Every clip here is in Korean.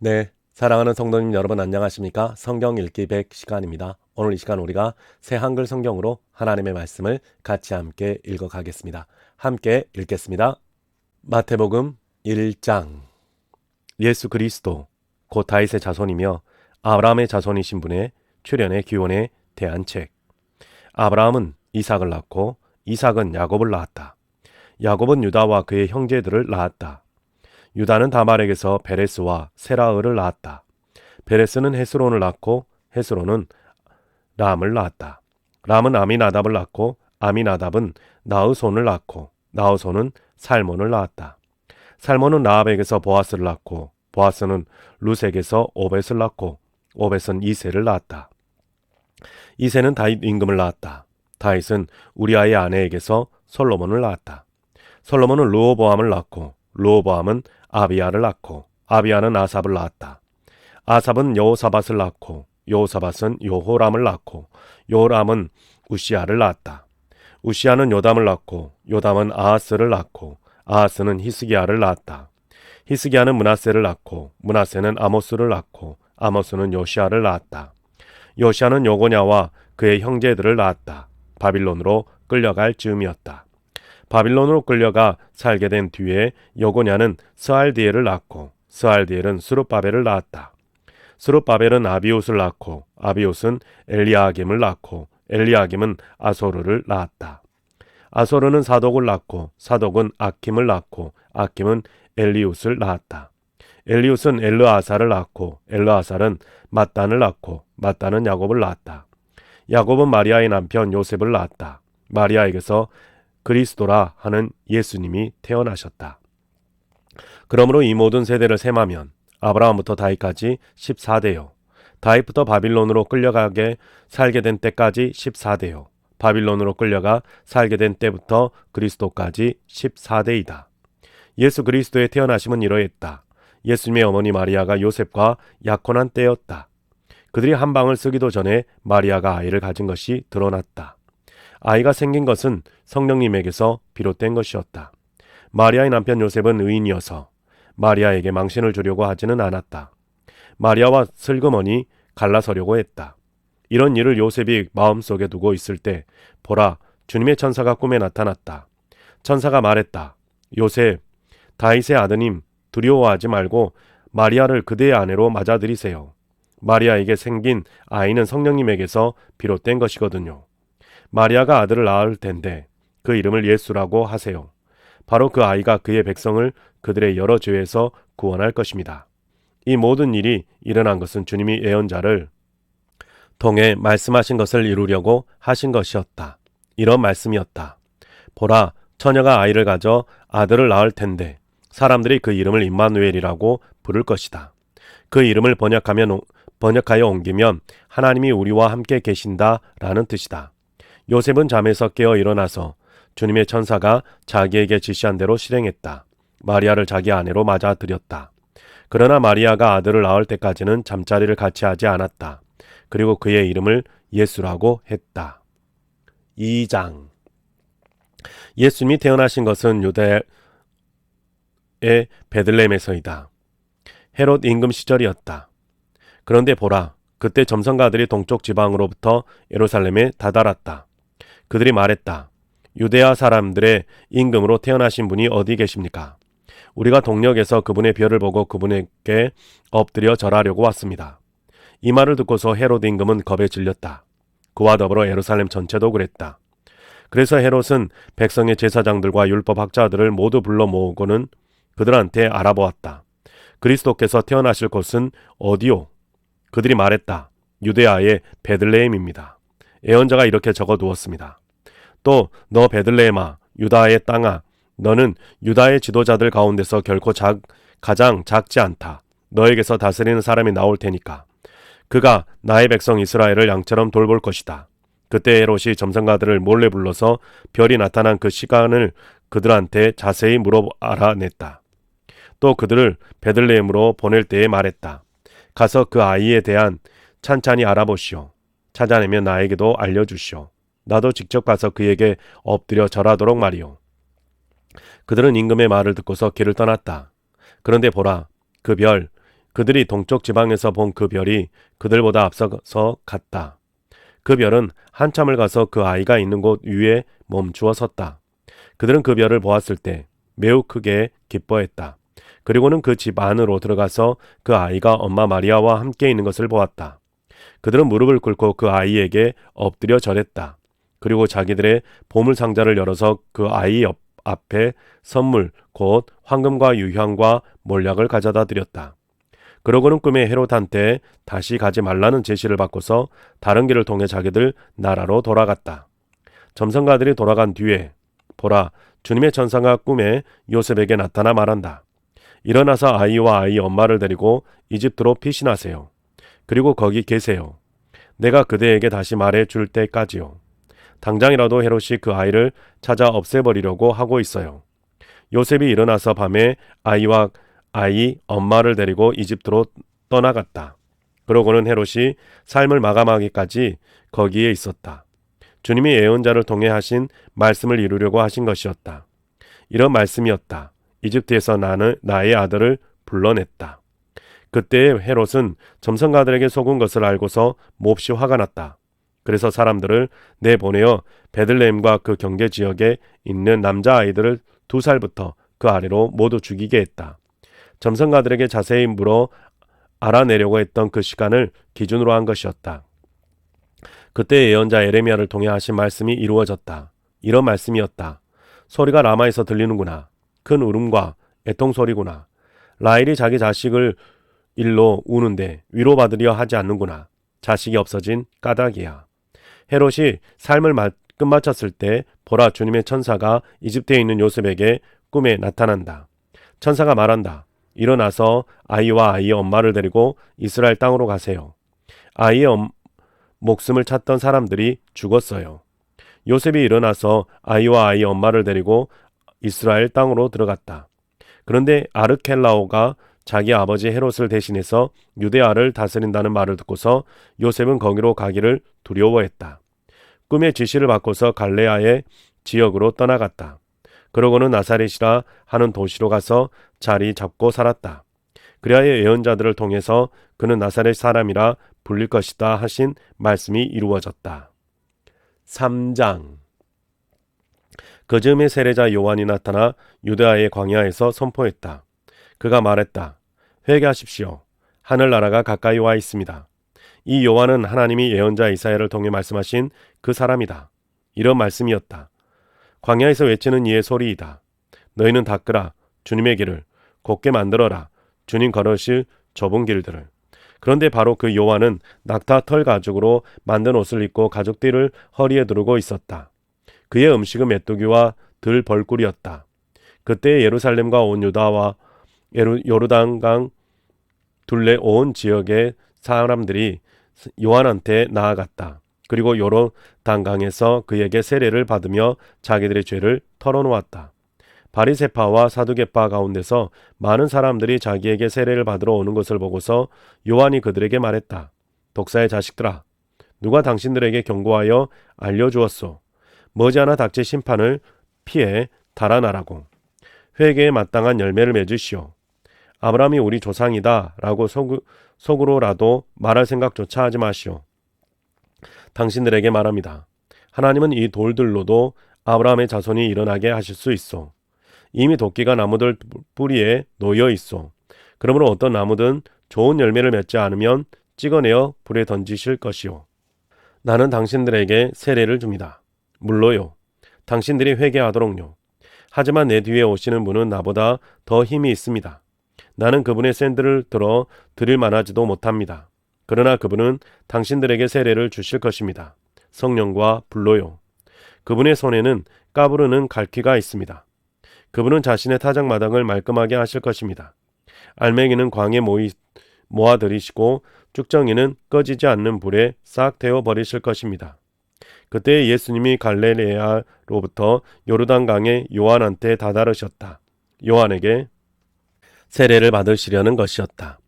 네, 사랑하는 성도님 여러분 안녕하십니까? 성경 읽기 100 시간입니다. 오늘 이 시간 우리가 새 한글 성경으로 하나님의 말씀을 같이 함께 읽어가겠습니다. 함께 읽겠습니다. 마태복음 1장. 예수 그리스도 곧 다윗의 자손이며 아브라함의 자손이신 분의 출현의 기원에 대한 책. 아브라함은 이삭을 낳고 이삭은 야곱을 낳았다. 야곱은 유다와 그의 형제들을 낳았다. 유다는 다말에게서 베레스와 세라을을 낳았다. 베레스는 헤스론을 낳고 헤스론은 람을 낳았다. 람은 아미나답을 낳고 아미나답은 나흐손을 낳고 나흐손은 살몬을 낳았다. 살몬은 라합에게서 보아스를 낳고 보아스는 룻에게서 오벳을 낳고 오벳은 이새를 낳았다. 이새는 다윗 임금을 낳았다. 다윗은 우리아의 아내에게서 솔로몬을 낳았다. 솔로몬은 르호보암을 낳고 르호보암은 아비야를 낳고 아비야는 아삽을 낳았다. 아삽은 여호사밧을 낳고 여호사밧은 요호람을 낳고 요호람은 우시야를 낳았다. 우시야는 요담을 낳고 요담은 아하스를 낳고 아하스는 히스기야를 낳았다. 히스기야는 므낫세를 낳고 므낫세는 아모스를 낳고 아모스는 요시야를 낳았다. 요시야는 요고냐와 그의 형제들을 낳았다. 바빌론으로 끌려갈 즈음이었다. 바빌론으로 끌려가 살게 된 뒤에 여고냐는 스알디엘을 낳고 스알디엘은 스룹바벨을 낳았다. 스룹바벨은 아비옷을 낳고 아비옷은 엘리야김을 낳고 엘리야김은 아소르를 낳았다. 아소르는 사독을 낳고 사독은 아킴을 낳고 아킴은 엘리웃을 낳았다. 엘리웃은 엘르아사를 낳고 엘르아살은 mat단을 낳고 mat단은 야곱을 낳았다. 야곱은 마리아의 남편 요셉을 낳았다. 마리아에게서 그리스도라 하는 예수님이 태어나셨다. 그러므로 이 모든 세대를 셈하면 아브라함부터 다윗까지 14대요. 다윗부터 바빌론으로 끌려가게 살게 된 때까지 14대요. 바빌론으로 끌려가 살게 된 때부터 그리스도까지 14대이다. 예수 그리스도의 태어나심은 이러했다. 예수님의 어머니 마리아가 요셉과 약혼한 때였다. 그들이 한 방을 쓰기도 전에 마리아가 아이를 가진 것이 드러났다. 아이가 생긴 것은 성령님에게서 비롯된 것이었다. 마리아의 남편 요셉은 의인이어서 마리아에게 망신을 주려고 하지는 않았다. 마리아와 슬그머니 갈라서려고 했다. 이런 일을 요셉이 마음속에 두고 있을 때 보라, 주님의 천사가 꿈에 나타났다. 천사가 말했다. 요셉, 다윗의 아드님, 두려워하지 말고 마리아를 그대의 아내로 맞아들이세요. 마리아에게 생긴 아이는 성령님에게서 비롯된 것이거든요. 마리아가 아들을 낳을 텐데 그 이름을 예수라고 하세요. 바로 그 아이가 그의 백성을 그들의 여러 죄에서 구원할 것입니다. 이 모든 일이 일어난 것은 주님이 예언자를 통해 말씀하신 것을 이루려고 하신 것이었다. 이런 말씀이었다. 보라, 처녀가 아이를 가져 아들을 낳을 텐데 사람들이 그 이름을 임마누엘이라고 부를 것이다. 그 이름을 번역하여 옮기면 하나님이 우리와 함께 계신다라는 뜻이다. 요셉은 잠에서 깨어 일어나서 주님의 천사가 자기에게 지시한 대로 실행했다. 마리아를 자기 아내로 맞아들였다. 그러나 마리아가 아들을 낳을 때까지는 잠자리를 같이 하지 않았다. 그리고 그의 이름을 예수라고 했다. 2장. 예수님이 태어나신 것은 유대의 베들레헴에서이다. 헤롯 임금 시절이었다. 그런데 보라, 그때 점성가들이 동쪽 지방으로부터 예루살렘에 다다랐다. 그들이 말했다. 유대아 사람들의 임금으로 태어나신 분이 어디 계십니까? 우리가 동력에서 그분의 별을 보고 그분에게 엎드려 절하려고 왔습니다. 이 말을 듣고서 헤롯 임금은 겁에 질렸다. 그와 더불어 예루살렘 전체도 그랬다. 그래서 헤롯은 백성의 제사장들과 율법학자들을 모두 불러 모으고는 그들한테 알아보았다. 그리스도께서 태어나실 곳은 어디요? 그들이 말했다. 유대아의 베들레헴입니다. 예언자가 이렇게 적어두었습니다. 또 너 베들레헴아, 유다의 땅아, 너는 유다의 지도자들 가운데서 결코 가장 작지 않다. 너에게서 다스리는 사람이 나올 테니까. 그가 나의 백성 이스라엘을 양처럼 돌볼 것이다. 그때 헤롯이 점성가들을 몰래 불러서 별이 나타난 그 시간을 그들한테 자세히 물어 알아냈다. 또 그들을 베들레헴으로 보낼 때에 말했다. 가서 그 아이에 대한 찬찬히 알아보시오. 찾아내면 나에게도 알려주시오. 나도 직접 가서 그에게 엎드려 절하도록 말이오. 그들은 임금의 말을 듣고서 길을 떠났다. 그런데 보라, 그 별, 그들이 동쪽 지방에서 본 그 별이 그들보다 앞서서 갔다. 그 별은 한참을 가서 그 아이가 있는 곳 위에 멈추어 섰다. 그들은 그 별을 보았을 때 매우 크게 기뻐했다. 그리고는 그 집 안으로 들어가서 그 아이가 엄마 마리아와 함께 있는 것을 보았다. 그들은 무릎을 꿇고 그 아이에게 엎드려 절했다. 그리고 자기들의 보물 상자를 열어서 그 아이 앞에 선물 곧 황금과 유향과 몰약을 가져다 드렸다. 그러고는 꿈에 헤롯한테 다시 가지 말라는 제시를 받고서 다른 길을 통해 자기들 나라로 돌아갔다. 점성가들이 돌아간 뒤에 보라, 주님의 천사가 꿈에 요셉에게 나타나 말한다. 일어나서 아이와 아이 엄마를 데리고 이집트로 피신하세요. 그리고 거기 계세요. 내가 그대에게 다시 말해 줄 때까지요. 당장이라도 헤롯이 그 아이를 찾아 없애버리려고 하고 있어요. 요셉이 일어나서 밤에 아이와 아이 엄마를 데리고 이집트로 떠나갔다. 그러고는 헤롯이 삶을 마감하기까지 거기에 있었다. 주님이 예언자를 통해 하신 말씀을 이루려고 하신 것이었다. 이런 말씀이었다. 이집트에서 나의 아들을 불러냈다. 그때 헤롯은 점성가들에게 속은 것을 알고서 몹시 화가 났다. 그래서 사람들을 내보내어 베들레헴과 그 경계 지역에 있는 남자아이들을 2살부터 그 아래로 모두 죽이게 했다. 점성가들에게 자세히 물어 알아내려고 했던 그 시간을 기준으로 한 것이었다. 그때 예언자 에레미야를 통해 하신 말씀이 이루어졌다. 이런 말씀이었다. 소리가 라마에서 들리는구나. 큰 울음과 애통소리구나. 라헬이 자기 자식을 일로 우는데 위로받으려 하지 않는구나. 자식이 없어진 까닭이야. 헤롯이 삶을 끝마쳤을 때 보라, 주님의 천사가 이집트에 있는 요셉에게 꿈에 나타난다. 천사가 말한다. 일어나서 아이와 아이의 엄마를 데리고 이스라엘 땅으로 가세요. 아이의 목숨을 찾던 사람들이 죽었어요. 요셉이 일어나서 아이와 아이의 엄마를 데리고 이스라엘 땅으로 들어갔다. 그런데 아르켈라오가 자기 아버지 헤롯을 대신해서 유대아를 다스린다는 말을 듣고서 요셉은 거기로 가기를 두려워했다. 꿈의 지시를 받고서 갈레아의 지역으로 떠나갔다. 그러고는 나사렛이라 하는 도시로 가서 자리 잡고 살았다. 그리하여 예언자들을 통해서 그는 나사렛 사람이라 불릴 것이다 하신 말씀이 이루어졌다. 3장. 그 즈음에 세례자 요한이 나타나 유대아의 광야에서 선포했다. 그가 말했다. 회개하십시오. 하늘나라가 가까이 와 있습니다. 이 요한은 하나님이 예언자 이사야를 통해 말씀하신 그 사람이다. 이런 말씀이었다. 광야에서 외치는 이의 소리이다. 너희는 닦으라. 주님의 길을 곧게 만들어라. 주님 걸으실 좁은 길들을. 그런데 바로 그 요한은 낙타 털 가죽으로 만든 옷을 입고 가죽띠를 허리에 두르고 있었다. 그의 음식은 메뚜기와 들 벌꿀이었다. 그때 예루살렘과 온 유다와 요르단강 둘레 온 지역의 사람들이 요한한테 나아갔다. 그리고 요르단강에서 그에게 세례를 받으며 자기들의 죄를 털어놓았다. 바리새파와 사두개파 가운데서 많은 사람들이 자기에게 세례를 받으러 오는 것을 보고서 요한이 그들에게 말했다. 독사의 자식들아, 누가 당신들에게 경고하여 알려주었소? 머지않아 닥칠 심판을 피해 달아나라고. 회개에 마땅한 열매를 맺으시오. 아브라함이 우리 조상이다 라고 속으로라도 말할 생각조차 하지 마시오. 당신들에게 말합니다. 하나님은 이 돌들로도 아브라함의 자손이 일어나게 하실 수 있어. 이미 도끼가 나무들 뿌리에 놓여 있어. 그러므로 어떤 나무든 좋은 열매를 맺지 않으면 찍어내어 불에 던지실 것이요. 나는 당신들에게 세례를 줍니다. 물로요. 당신들이 회개하도록요. 하지만 내 뒤에 오시는 분은 나보다 더 힘이 있습니다. 나는 그분의 샌들을 들어 드릴 만하지도 못합니다. 그러나 그분은 당신들에게 세례를 주실 것입니다. 성령과 불로요. 그분의 손에는 까부르는 갈퀴가 있습니다. 그분은 자신의 타작마당을 말끔하게 하실 것입니다. 알맹이는 광에 모아들이시고 쭉정이는 꺼지지 않는 불에 싹 태워 버리실 것입니다. 그때 예수님이 갈릴레아로부터 요르단강에 요한한테 다다르셨다. 요한에게 세례를 받으시려는 것이었다.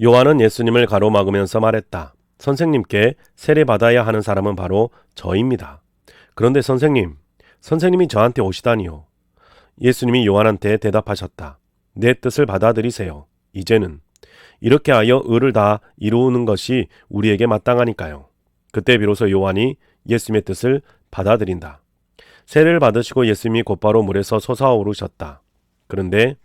요한은 예수님을 가로막으면서 말했다. 선생님께 세례받아야 하는 사람은 바로 저입니다. 그런데 선생님이 저한테 오시다니요. 예수님이 요한한테 대답하셨다. 내 뜻을 받아들이세요. 이제는 이렇게 하여 의를 다 이루는 것이 우리에게 마땅하니까요. 그때 비로소 요한이 예수님의 뜻을 받아들인다. 세례를 받으시고 예수님이 곧바로 물에서 솟아오르셨다. 그런데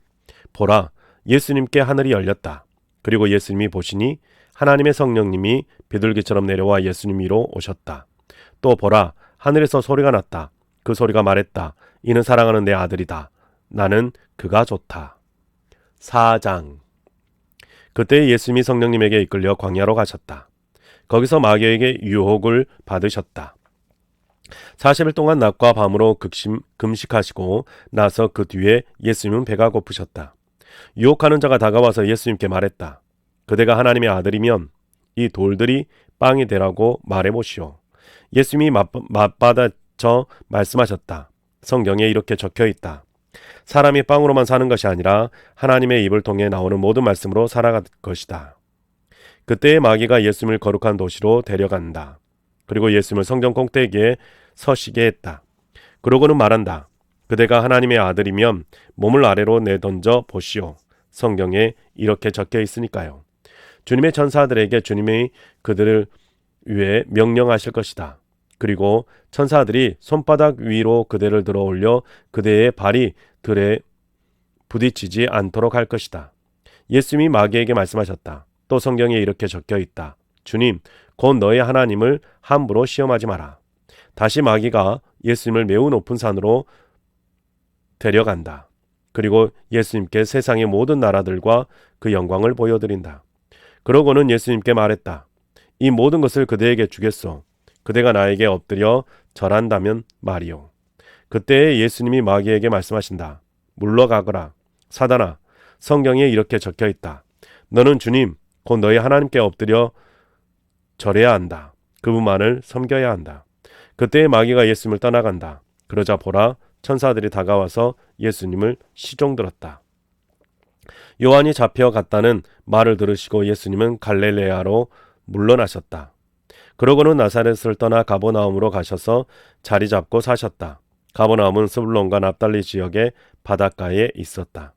보라, 예수님께 하늘이 열렸다. 그리고 예수님이 보시니 하나님의 성령님이 비둘기처럼 내려와 예수님 위로 오셨다. 또 보라, 하늘에서 소리가 났다. 그 소리가 말했다. 이는 사랑하는 내 아들이다. 나는 그가 좋다. 4장. 그때 예수님이 성령님에게 이끌려 광야로 가셨다. 거기서 마귀에게 유혹을 받으셨다. 40일 동안 낮과 밤으로 금식하시고 나서 그 뒤에 예수님은 배가 고프셨다. 유혹하는 자가 다가와서 예수님께 말했다. 그대가 하나님의 아들이면 이 돌들이 빵이 되라고 말해보시오. 예수님이 맞받아쳐 말씀하셨다. 성경에 이렇게 적혀 있다. 사람이 빵으로만 사는 것이 아니라 하나님의 입을 통해 나오는 모든 말씀으로 살아갈 것이다. 그때의 마귀가 예수님을 거룩한 도시로 데려간다. 그리고 예수님을 성전 꼭대기에 서시게 했다. 그러고는 말한다. 그대가 하나님의 아들이면 몸을 아래로 내던져 보시오. 성경에 이렇게 적혀 있으니까요. 주님의 천사들에게 주님이 그들을 위해 명령하실 것이다. 그리고 천사들이 손바닥 위로 그대를 들어 올려 그대의 발이 들에 부딪히지 않도록 할 것이다. 예수님이 마귀에게 말씀하셨다. 또 성경에 이렇게 적혀 있다. 주님, 곧 너의 하나님을 함부로 시험하지 마라. 다시 마귀가 예수님을 매우 높은 산으로 데려간다. 그리고 예수님께 세상의 모든 나라들과 그 영광을 보여드린다. 그러고는 예수님께 말했다. 이 모든 것을 그대에게 주겠소. 그대가 나에게 엎드려 절한다면 말이오. 그때 예수님이 마귀에게 말씀하신다. 물러가거라. 사단아, 성경에 이렇게 적혀 있다. 너는 주님, 곧 너희 하나님께 엎드려 절해야 한다. 그분만을 섬겨야 한다. 그때 마귀가 예수님을 떠나간다. 그러자 보라, 천사들이 다가와서 예수님을 시종들었다. 요한이 잡혀갔다는 말을 들으시고 예수님은 갈릴레아로 물러나셨다. 그러고는 나사렛을 떠나 가버나움으로 가셔서 자리 잡고 사셨다. 가버나움은 스불론과 납달리 지역의 바닷가에 있었다.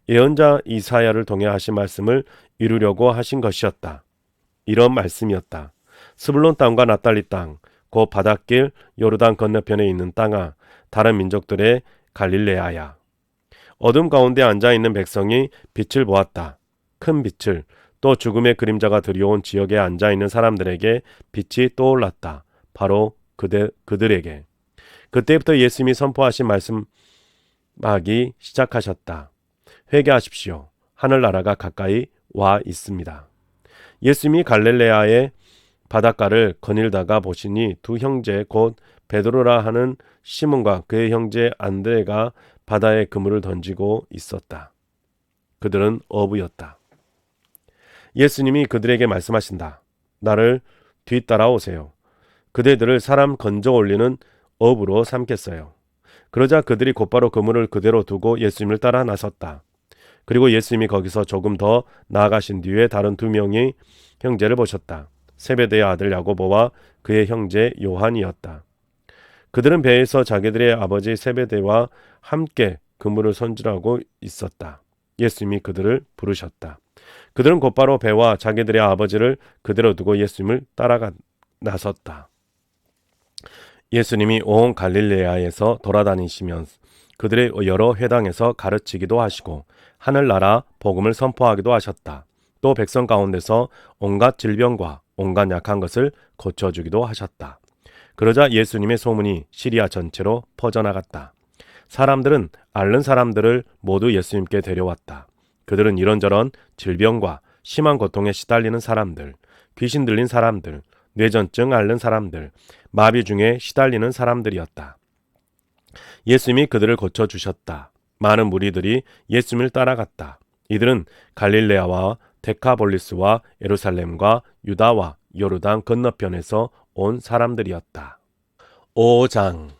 예언자 이사야를 통해 하신 말씀을 이루려고 하신 것이었다. 이런 말씀이었다. 스불론 땅과 납달리 땅, 곧 바닷길 요르단 건너편에 있는 땅아, 다른 민족들의 갈릴레아야. 어둠 가운데 앉아있는 백성이 빛을 보았다. 큰 빛을. 또 죽음의 그림자가 들여온 지역에 앉아있는 사람들에게 빛이 떠올랐다. 바로 그들에게. 그때부터 예수님이 선포하신 말씀하기 시작하셨다. 회개하십시오. 하늘나라가 가까이 와 있습니다. 예수님이 갈릴레아의 바닷가를 거닐다가 보시니 두 형제 곧 베드로라 하는 시몬과 그의 형제 안드레가 바다에 그물을 던지고 있었다. 그들은 어부였다. 예수님이 그들에게 말씀하신다. 나를 뒤따라오세요. 그대들을 사람 건져 올리는 어부로 삼겠어요. 그러자 그들이 곧바로 그물을 그대로 두고 예수님을 따라 나섰다. 그리고 예수님이 거기서 조금 더 나아가신 뒤에 다른 두 명의 형제를 보셨다. 세베대의 아들 야고보와 그의 형제 요한이었다. 그들은 배에서 자기들의 아버지 세베대와 함께 그물을 손질하고 있었다. 예수님이 그들을 부르셨다. 그들은 곧바로 배와 자기들의 아버지를 그대로 두고 예수님을 따라가 나섰다. 예수님이 온 갈릴레아에서 돌아다니시면서 그들의 여러 회당에서 가르치기도 하시고 하늘나라 복음을 선포하기도 하셨다. 또 백성 가운데서 온갖 질병과 온갖 약한 것을 고쳐주기도 하셨다. 그러자 예수님의 소문이 시리아 전체로 퍼져나갔다. 사람들은 앓는 사람들을 모두 예수님께 데려왔다. 그들은 이런저런 질병과 심한 고통에 시달리는 사람들, 귀신 들린 사람들, 뇌전증 앓는 사람들, 마비 중에 시달리는 사람들이었다. 예수님이 그들을 고쳐주셨다. 많은 무리들이 예수님을 따라갔다. 이들은 갈릴레아와 데카볼리스와 예루살렘과 유다와 요르단 건너편에서 온 사람들이었다. 5장.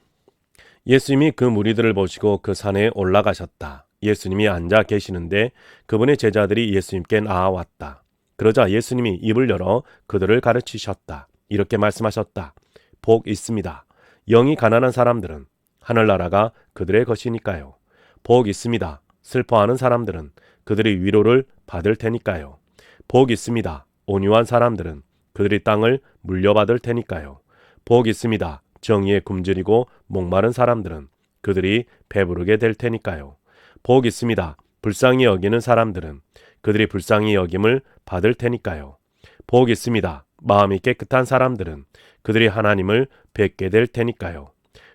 예수님이 그 무리들을 보시고 그 산에 올라가셨다. 예수님이 앉아 계시는데 그분의 제자들이 예수님께 나아왔다. 그러자 예수님이 입을 열어 그들을 가르치셨다. 이렇게 말씀하셨다. 복 있습니다. 영이 가난한 사람들은 하늘나라가 그들의 것이니까요. 복 있습니다. 슬퍼하는 사람들은 그들이 위로를 받을 테니까요. 복 있습니다. 온유한 사람들은 그들이 땅을 물려받을 테니까요. 복 있습니다. 정의에 굶주리고 목마른 사람들은 그들이 배부르게 될 테니까요. 복 있습니다. 불쌍히 여기는 사람들은 그들이 불쌍히 여김을 받을 테니까요. 복 있습니다. 마음이 깨끗한 사람들은 그들이 하나님을 뵙게 될 테니까요.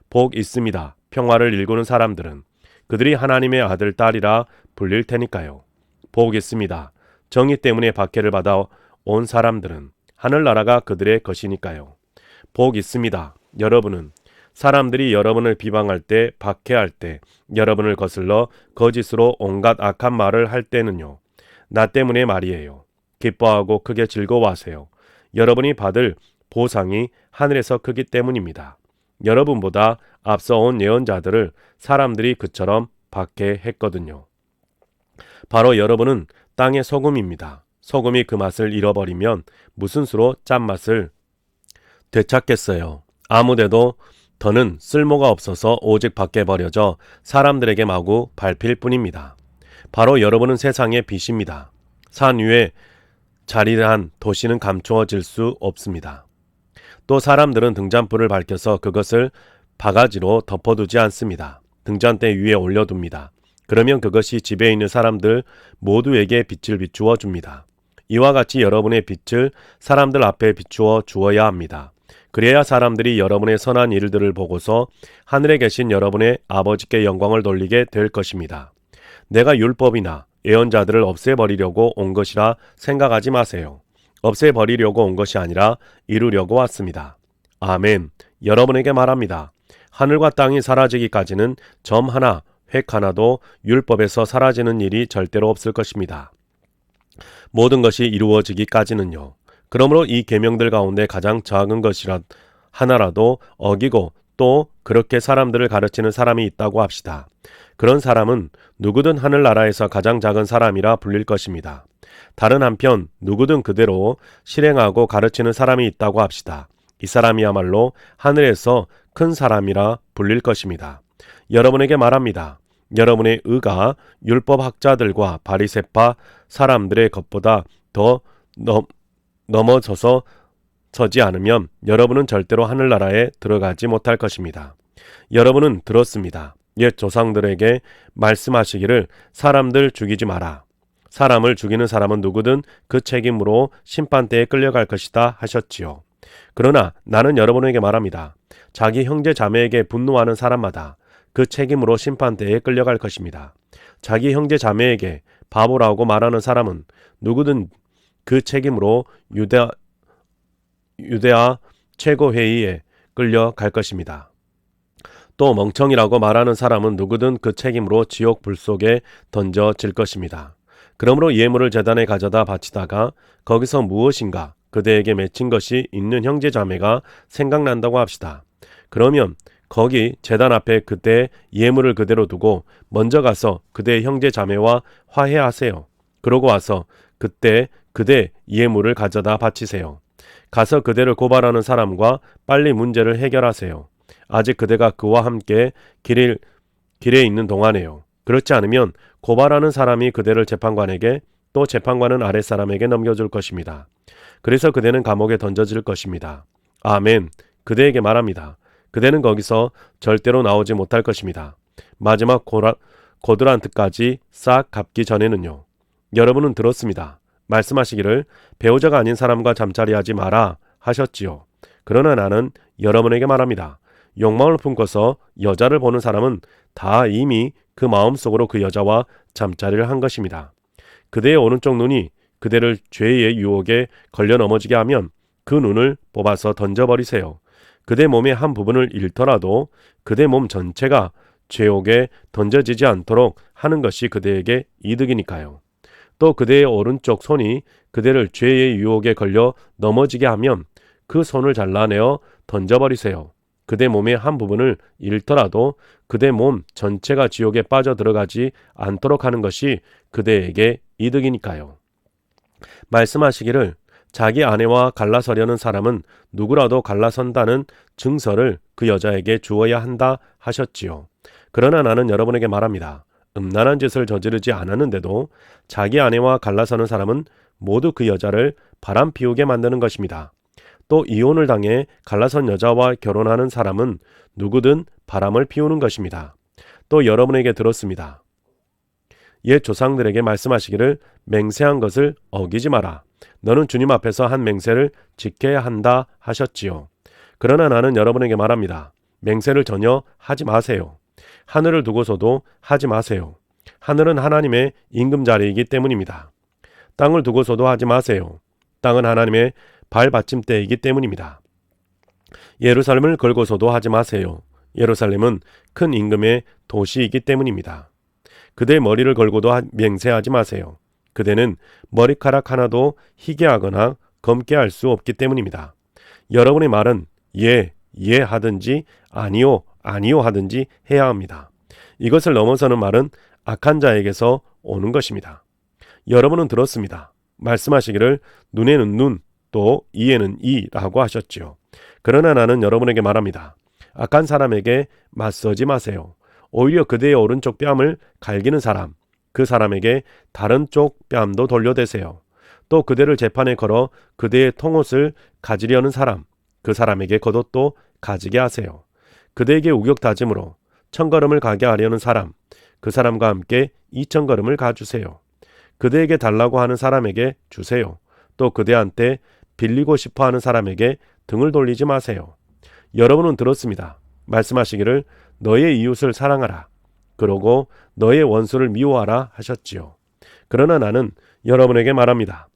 복 있습니다. 평화를 일구는 사람들은 그들이 하나님의 아들, 딸이라 불릴 테니까요. 복 있습니다. 정의 때문에 박해를 받아 온 사람들은 하늘나라가 그들의 것이니까요. 복 있습니다. 여러분은 사람들이 여러분을 비방할 때, 박해할 때, 여러분을 거슬러 거짓으로 온갖 악한 말을 할 때는요. 나 때문에 말이에요. 기뻐하고 크게 즐거워하세요. 여러분이 받을 보상이 하늘에서 크기 때문입니다. 여러분보다 앞서 온 예언자들을 사람들이 그처럼 박해했거든요. 바로 여러분은 땅의 소금입니다. 소금이 그 맛을 잃어버리면 무슨 수로 짠맛을 되찾겠어요. 아무데도 더는 쓸모가 없어서 오직 밖에 버려져 사람들에게 마구 밟힐 뿐입니다. 바로 여러분은 세상의 빛입니다. 산 위에 자리한 도시는 감추어질 수 없습니다. 또 사람들은 등잔불을 밝혀서 그것을 바가지로 덮어두지 않습니다. 등잔대 위에 올려둡니다. 그러면 그것이 집에 있는 사람들 모두에게 빛을 비추어 줍니다. 이와 같이 여러분의 빛을 사람들 앞에 비추어 주어야 합니다. 그래야 사람들이 여러분의 선한 일들을 보고서 하늘에 계신 여러분의 아버지께 영광을 돌리게 될 것입니다. 내가 율법이나 예언자들을 없애버리려고 온 것이라 생각하지 마세요. 없애버리려고 온 것이 아니라 이루려고 왔습니다. 아멘. 여러분에게 말합니다. 하늘과 땅이 사라지기까지는 점 하나, 획 하나도 율법에서 사라지는 일이 절대로 없을 것입니다. 모든 것이 이루어지기까지는요. 그러므로 이 계명들 가운데 가장 작은 것이라 하나라도 어기고 또 그렇게 사람들을 가르치는 사람이 있다고 합시다. 그런 사람은 누구든 하늘나라에서 가장 작은 사람이라 불릴 것입니다. 다른 한편 누구든 그대로 실행하고 가르치는 사람이 있다고 합시다. 이 사람이야말로 하늘에서 큰 사람이라 불릴 것입니다. 여러분에게 말합니다. 여러분의 의가 율법학자들과 바리새파 사람들의 것보다 더 넘어져서 서지 않으면 여러분은 절대로 하늘나라에 들어가지 못할 것입니다. 여러분은 들었습니다. 옛 조상들에게 말씀하시기를 사람들 죽이지 마라. 사람을 죽이는 사람은 누구든 그 책임으로 심판대에 끌려갈 것이다 하셨지요. 그러나 나는 여러분에게 말합니다. 자기 형제 자매에게 분노하는 사람마다 그 책임으로 심판대에 끌려갈 것입니다. 자기 형제 자매에게 바보라고 말하는 사람은 누구든 그 책임으로 유대아 최고회의에 끌려갈 것입니다. 또 멍청이라고 말하는 사람은 누구든 그 책임으로 지옥 불 속에 던져질 것입니다. 그러므로 예물을 제단에 가져다 바치다가 거기서 무엇인가 그대에게 맺힌 것이 있는 형제 자매가 생각난다고 합시다. 그러면 거기 제단 앞에 그때의 예물을 그대로 두고 먼저 가서 그대의 형제 자매와 화해하세요. 그러고 와서 그때 그대 예물을 가져다 바치세요. 가서 그대를 고발하는 사람과 빨리 문제를 해결하세요. 아직 그대가 그와 함께 길에 있는 동안에요. 그렇지 않으면 고발하는 사람이 그대를 재판관에게 또 재판관은 아랫사람에게 넘겨줄 것입니다. 그래서 그대는 감옥에 던져질 것입니다. 아멘. 그대에게 말합니다. 그대는 거기서 절대로 나오지 못할 것입니다. 마지막 고드란트까지 싹 갚기 전에는요. 여러분은 들었습니다. 말씀하시기를 배우자가 아닌 사람과 잠자리하지 마라 하셨지요. 그러나 나는 여러분에게 말합니다. 욕망을 품고서 여자를 보는 사람은 다 이미 그 마음속으로 그 여자와 잠자리를 한 것입니다. 그대의 오른쪽 눈이 그대를 죄의 유혹에 걸려 넘어지게 하면 그 눈을 뽑아서 던져버리세요. 그대 몸의 한 부분을 잃더라도 그대 몸 전체가 죄옥에 던져지지 않도록 하는 것이 그대에게 이득이니까요. 또 그대의 오른쪽 손이 그대를 죄의 유혹에 걸려 넘어지게 하면 그 손을 잘라내어 던져버리세요. 그대 몸의 한 부분을 잃더라도 그대 몸 전체가 지옥에 빠져들어가지 않도록 하는 것이 그대에게 이득이니까요. 말씀하시기를 자기 아내와 갈라서려는 사람은 누구라도 갈라선다는 증서를 그 여자에게 주어야 한다 하셨지요. 그러나 나는 여러분에게 말합니다. 음란한 짓을 저지르지 않았는데도 자기 아내와 갈라서는 사람은 모두 그 여자를 바람 피우게 만드는 것입니다. 또 이혼을 당해 갈라선 여자와 결혼하는 사람은 누구든 바람을 피우는 것입니다. 또 여러분에게 들었습니다. 옛 조상들에게 말씀하시기를 맹세한 것을 어기지 마라. 너는 주님 앞에서 한 맹세를 지켜야 한다 하셨지요. 그러나 나는 여러분에게 말합니다. 맹세를 전혀 하지 마세요. 하늘을 두고서도 하지 마세요. 하늘은 하나님의 임금자리이기 때문입니다. 땅을 두고서도 하지 마세요. 땅은 하나님의 발받침대이기 때문입니다. 예루살렘을 걸고서도 하지 마세요. 예루살렘은 큰 임금의 도시이기 때문입니다. 그대의 머리를 걸고도 맹세하지 마세요. 그대는 머리카락 하나도 희게 하거나 검게 할 수 없기 때문입니다. 여러분의 말은 예, 예 하든지 아니요, 아니요 하든지 해야 합니다. 이것을 넘어서는 말은 악한 자에게서 오는 것입니다. 여러분은 들었습니다. 말씀하시기를 눈에는 눈, 또 이에는 이라고 하셨지요. 그러나 나는 여러분에게 말합니다. 악한 사람에게 맞서지 마세요. 오히려 그대의 오른쪽 뺨을 갈기는 사람, 그 사람에게 다른 쪽 뺨도 돌려대세요. 또 그대를 재판에 걸어 그대의 통옷을 가지려는 사람, 그 사람에게 겉옷도 가지게 하세요. 그대에게 우격다짐으로 1000걸음을 가게 하려는 사람, 그 사람과 함께 2000걸음을 가주세요. 그대에게 달라고 하는 사람에게 주세요. 또 그대한테 빌리고 싶어하는 사람에게 등을 돌리지 마세요. 여러분은 들었습니다. 말씀하시기를 너의 이웃을 사랑하라. 그러고 너의 원수를 미워하라 하셨지요. 그러나 나는 여러분에게 말합니다.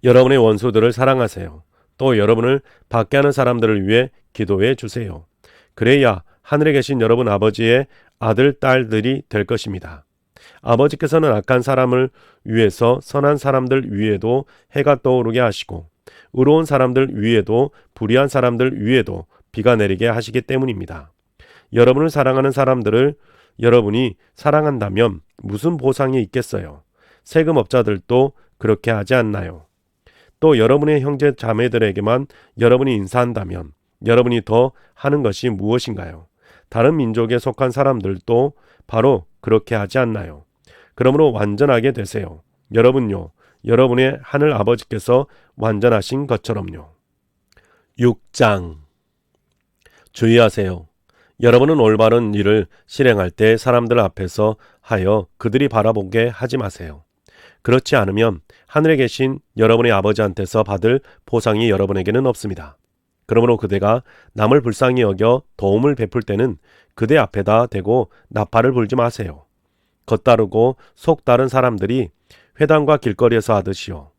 여러분의 원수들을 사랑하세요. 또 여러분을 밖에 하는 사람들을 위해 기도해 주세요. 그래야 하늘에 계신 여러분 아버지의 아들, 딸들이 될 것입니다. 아버지께서는 악한 사람을 위해서 선한 사람들 위에도 해가 떠오르게 하시고 의로운 사람들 위에도 불의한 사람들 위에도 비가 내리게 하시기 때문입니다. 여러분을 사랑하는 사람들을 여러분이 사랑한다면 무슨 보상이 있겠어요? 세금업자들도 그렇게 하지 않나요? 또 여러분의 형제 자매들에게만 여러분이 인사한다면 여러분이 더 하는 것이 무엇인가요? 다른 민족에 속한 사람들도 바로 그렇게 하지 않나요? 그러므로 완전하게 되세요. 여러분요, 여러분의 하늘 아버지께서 완전하신 것처럼요. 6장. 주의하세요. 여러분은 올바른 일을 실행할 때 사람들 앞에서 하여 그들이 바라보게 하지 마세요. 그렇지 않으면 하늘에 계신 여러분의 아버지한테서 받을 보상이 여러분에게는 없습니다. 그러므로 그대가 남을 불쌍히 여겨 도움을 베풀 때는 그대 앞에다 대고 나팔을 불지 마세요. 겉다르고 속 다른 사람들이 회당과 길거리에서 하듯이요.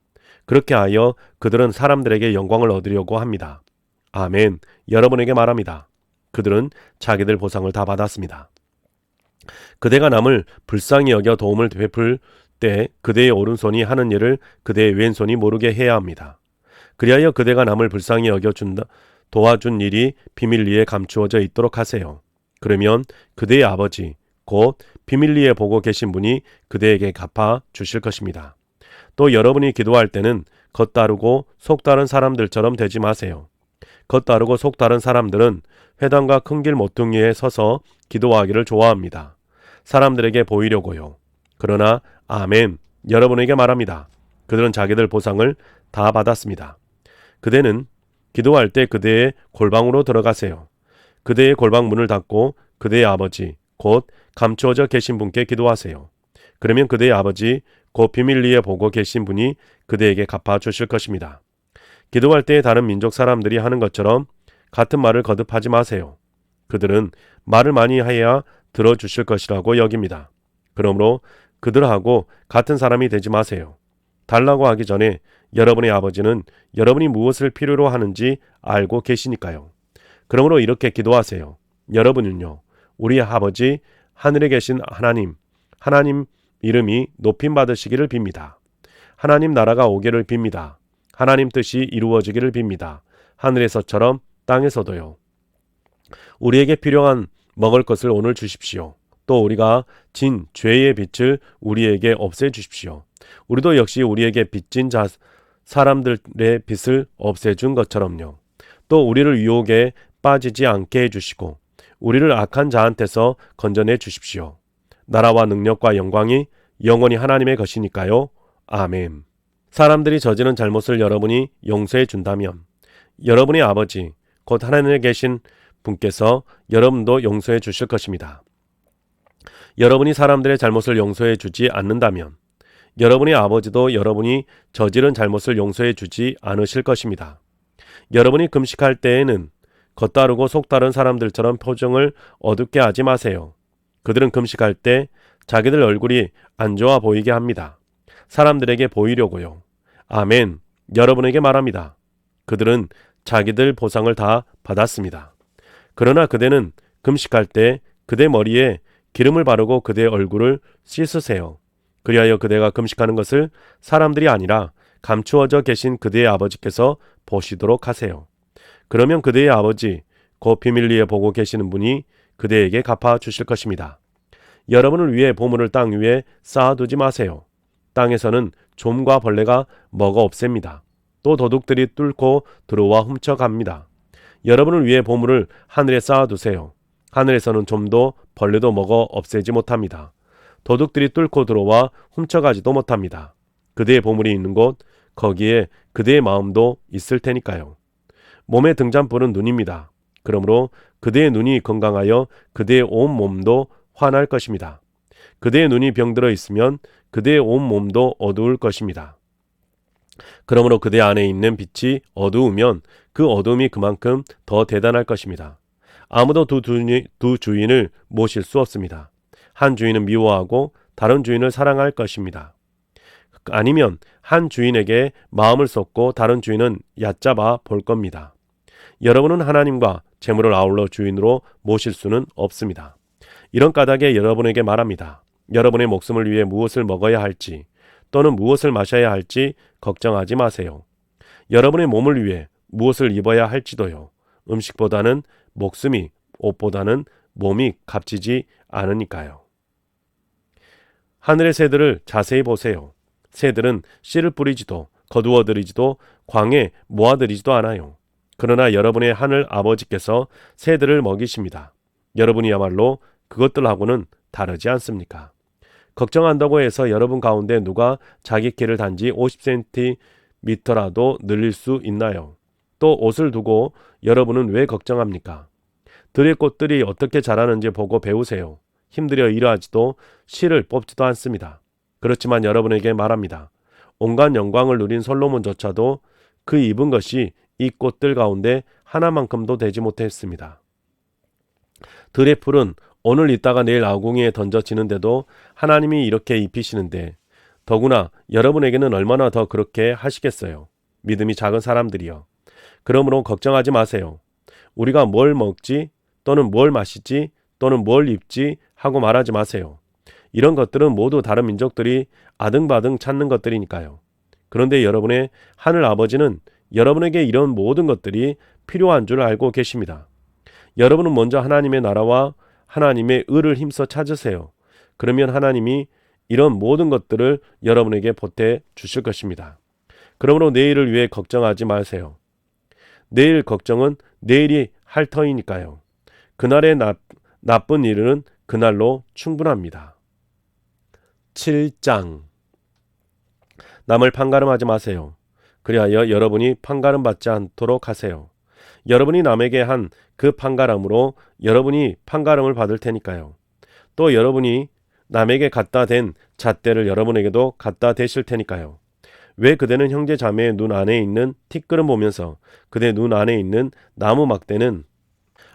그렇게 하여 그들은 사람들에게 영광을 얻으려고 합니다. 아멘. 여러분에게 말합니다. 그들은 자기들 보상을 다 받았습니다. 그대가 남을 불쌍히 여겨 도움을 베풀 때 그대의 오른손이 하는 일을 그대의 왼손이 모르게 해야 합니다. 그리하여 그대가 남을 불쌍히 여겨 도와준 일이 비밀리에 감추어져 있도록 하세요. 그러면 그대의 아버지 곧 비밀리에 보고 계신 분이 그대에게 갚아 주실 것입니다. 또 여러분이 기도할 때는 겉다르고 속 다른 사람들처럼 되지 마세요. 겉다르고 속 다른 사람들은 회당과 큰 길 모퉁이에 서서 기도하기를 좋아합니다. 사람들에게 보이려고요. 그러나 아멘, 여러분에게 말합니다. 그들은 자기들 보상을 다 받았습니다. 그대는 기도할 때 그대의 골방으로 들어가세요. 그대의 골방 문을 닫고 그대의 아버지 곧 감추어져 계신 분께 기도하세요. 그러면 그대의 아버지 곧 비밀리에 보고 계신 분이 그대에게 갚아 주실 것입니다. 기도할 때 다른 민족 사람들이 하는 것처럼 같은 말을 거듭하지 마세요. 그들은 말을 많이 해야 들어주실 것이라고 여깁니다. 그러므로 그들하고 같은 사람이 되지 마세요. 달라고 하기 전에 여러분의 아버지는 여러분이 무엇을 필요로 하는지 알고 계시니까요. 그러므로 이렇게 기도하세요. 여러분은요, 우리 아버지 하늘에 계신 하나님 이름이 높임 받으시기를 빕니다. 하나님 나라가 오기를 빕니다. 하나님 뜻이 이루어지기를 빕니다. 하늘에서처럼 땅에서도요. 우리에게 필요한 먹을 것을 오늘 주십시오. 또 우리가 진 죄의 빚을 우리에게 없애주십시오. 우리도 역시 우리에게 빚진 사람들의 빚을 없애준 것처럼요. 또 우리를 유혹에 빠지지 않게 해주시고 우리를 악한 자한테서 건져내 주십시오. 나라와 능력과 영광이 영원히 하나님의 것이니까요. 아멘. 사람들이 저지른 잘못을 여러분이 용서해 준다면 여러분의 아버지, 곧 하나님에 계신 분께서 여러분도 용서해 주실 것입니다. 여러분이 사람들의 잘못을 용서해 주지 않는다면 여러분의 아버지도 여러분이 저지른 잘못을 용서해 주지 않으실 것입니다. 여러분이 금식할 때에는 겉다르고 속다른 사람들처럼 표정을 어둡게 하지 마세요. 그들은 금식할 때 자기들 얼굴이 안 좋아 보이게 합니다. 사람들에게 보이려고요. 아멘. 여러분에게 말합니다. 그들은 자기들 보상을 다 받았습니다. 그러나 그대는 금식할 때 그대 머리에 기름을 바르고 그대의 얼굴을 씻으세요. 그리하여 그대가 금식하는 것을 사람들이 아니라 감추어져 계신 그대의 아버지께서 보시도록 하세요. 그러면 그대의 아버지, 곧 비밀리에 보고 계시는 분이 그대에게 갚아 주실 것입니다. 여러분을 위해 보물을 땅 위에 쌓아두지 마세요. 땅에서는 좀과 벌레가 먹어 없앱니다. 또 도둑들이 뚫고 들어와 훔쳐갑니다. 여러분을 위해 보물을 하늘에 쌓아두세요. 하늘에서는 좀도 벌레도 먹어 없애지 못합니다. 도둑들이 뚫고 들어와 훔쳐가지도 못합니다. 그대의 보물이 있는 곳, 거기에 그대의 마음도 있을 테니까요. 몸의 등잔불은 눈입니다. 그러므로 그대의 눈이 건강하여 그대의 온 몸도 환할 것입니다. 그대의 눈이 병들어 있으면 그대의 온 몸도 어두울 것입니다. 그러므로 그대 안에 있는 빛이 어두우면 그 어두움이 그만큼 더 대단할 것입니다. 아무도 두 주인을 모실 수 없습니다. 한 주인은 미워하고 다른 주인을 사랑할 것입니다. 아니면 한 주인에게 마음을 쏟고 다른 주인은 얕잡아 볼 겁니다. 여러분은 하나님과 재물을 아울러 주인으로 모실 수는 없습니다. 이런 까닭에 여러분에게 말합니다. 여러분의 목숨을 위해 무엇을 먹어야 할지 또는 무엇을 마셔야 할지 걱정하지 마세요. 여러분의 몸을 위해 무엇을 입어야 할지도요. 음식보다는 목숨이, 옷보다는 몸이 값지지 않으니까요. 하늘의 새들을 자세히 보세요. 새들은 씨를 뿌리지도 거두어들이지도 광에 모아들이지도 않아요. 그러나 여러분의 하늘 아버지께서 새들을 먹이십니다. 여러분이야말로 그것들하고는 다르지 않습니까? 걱정한다고 해서 여러분 가운데 누가 자기 키를 단지 50cm라도 늘릴 수 있나요? 또 옷을 두고 여러분은 왜 걱정합니까? 들의 꽃들이 어떻게 자라는지 보고 배우세요. 힘들여 일하지도 실을 뽑지도 않습니다. 그렇지만 여러분에게 말합니다. 온갖 영광을 누린 솔로몬조차도 그 입은 것이 이 꽃들 가운데 하나만큼도 되지 못했습니다. 들의 풀은 오늘 있다가 내일 아궁이에 던져지는데도 하나님이 이렇게 입히시는데 더구나 여러분에게는 얼마나 더 그렇게 하시겠어요. 믿음이 작은 사람들이여. 그러므로 걱정하지 마세요. 우리가 뭘 먹지 또는 뭘 마시지 또는 뭘 입지 하고 말하지 마세요. 이런 것들은 모두 다른 민족들이 아등바등 찾는 것들이니까요. 그런데 여러분의 하늘 아버지는 여러분에게 이런 모든 것들이 필요한 줄 알고 계십니다. 여러분은 먼저 하나님의 나라와 하나님의 의를 힘써 찾으세요. 그러면 하나님이 이런 모든 것들을 여러분에게 보태 주실 것입니다. 그러므로 내일을 위해 걱정하지 마세요. 내일 걱정은 내일이 할 터이니까요. 그날의 나쁜 일은 그날로 충분합니다. 7장. 남을 판가름하지 마세요. 그리하여 여러분이 판가름 받지 않도록 하세요. 여러분이 남에게 한 그 판가름으로 여러분이 판가름을 받을 테니까요. 또 여러분이 남에게 갖다 댄 잣대를 여러분에게도 갖다 대실 테니까요. 왜 그대는 형제 자매의 눈 안에 있는 티끌을 보면서 그대 눈 안에 있는 나무 막대는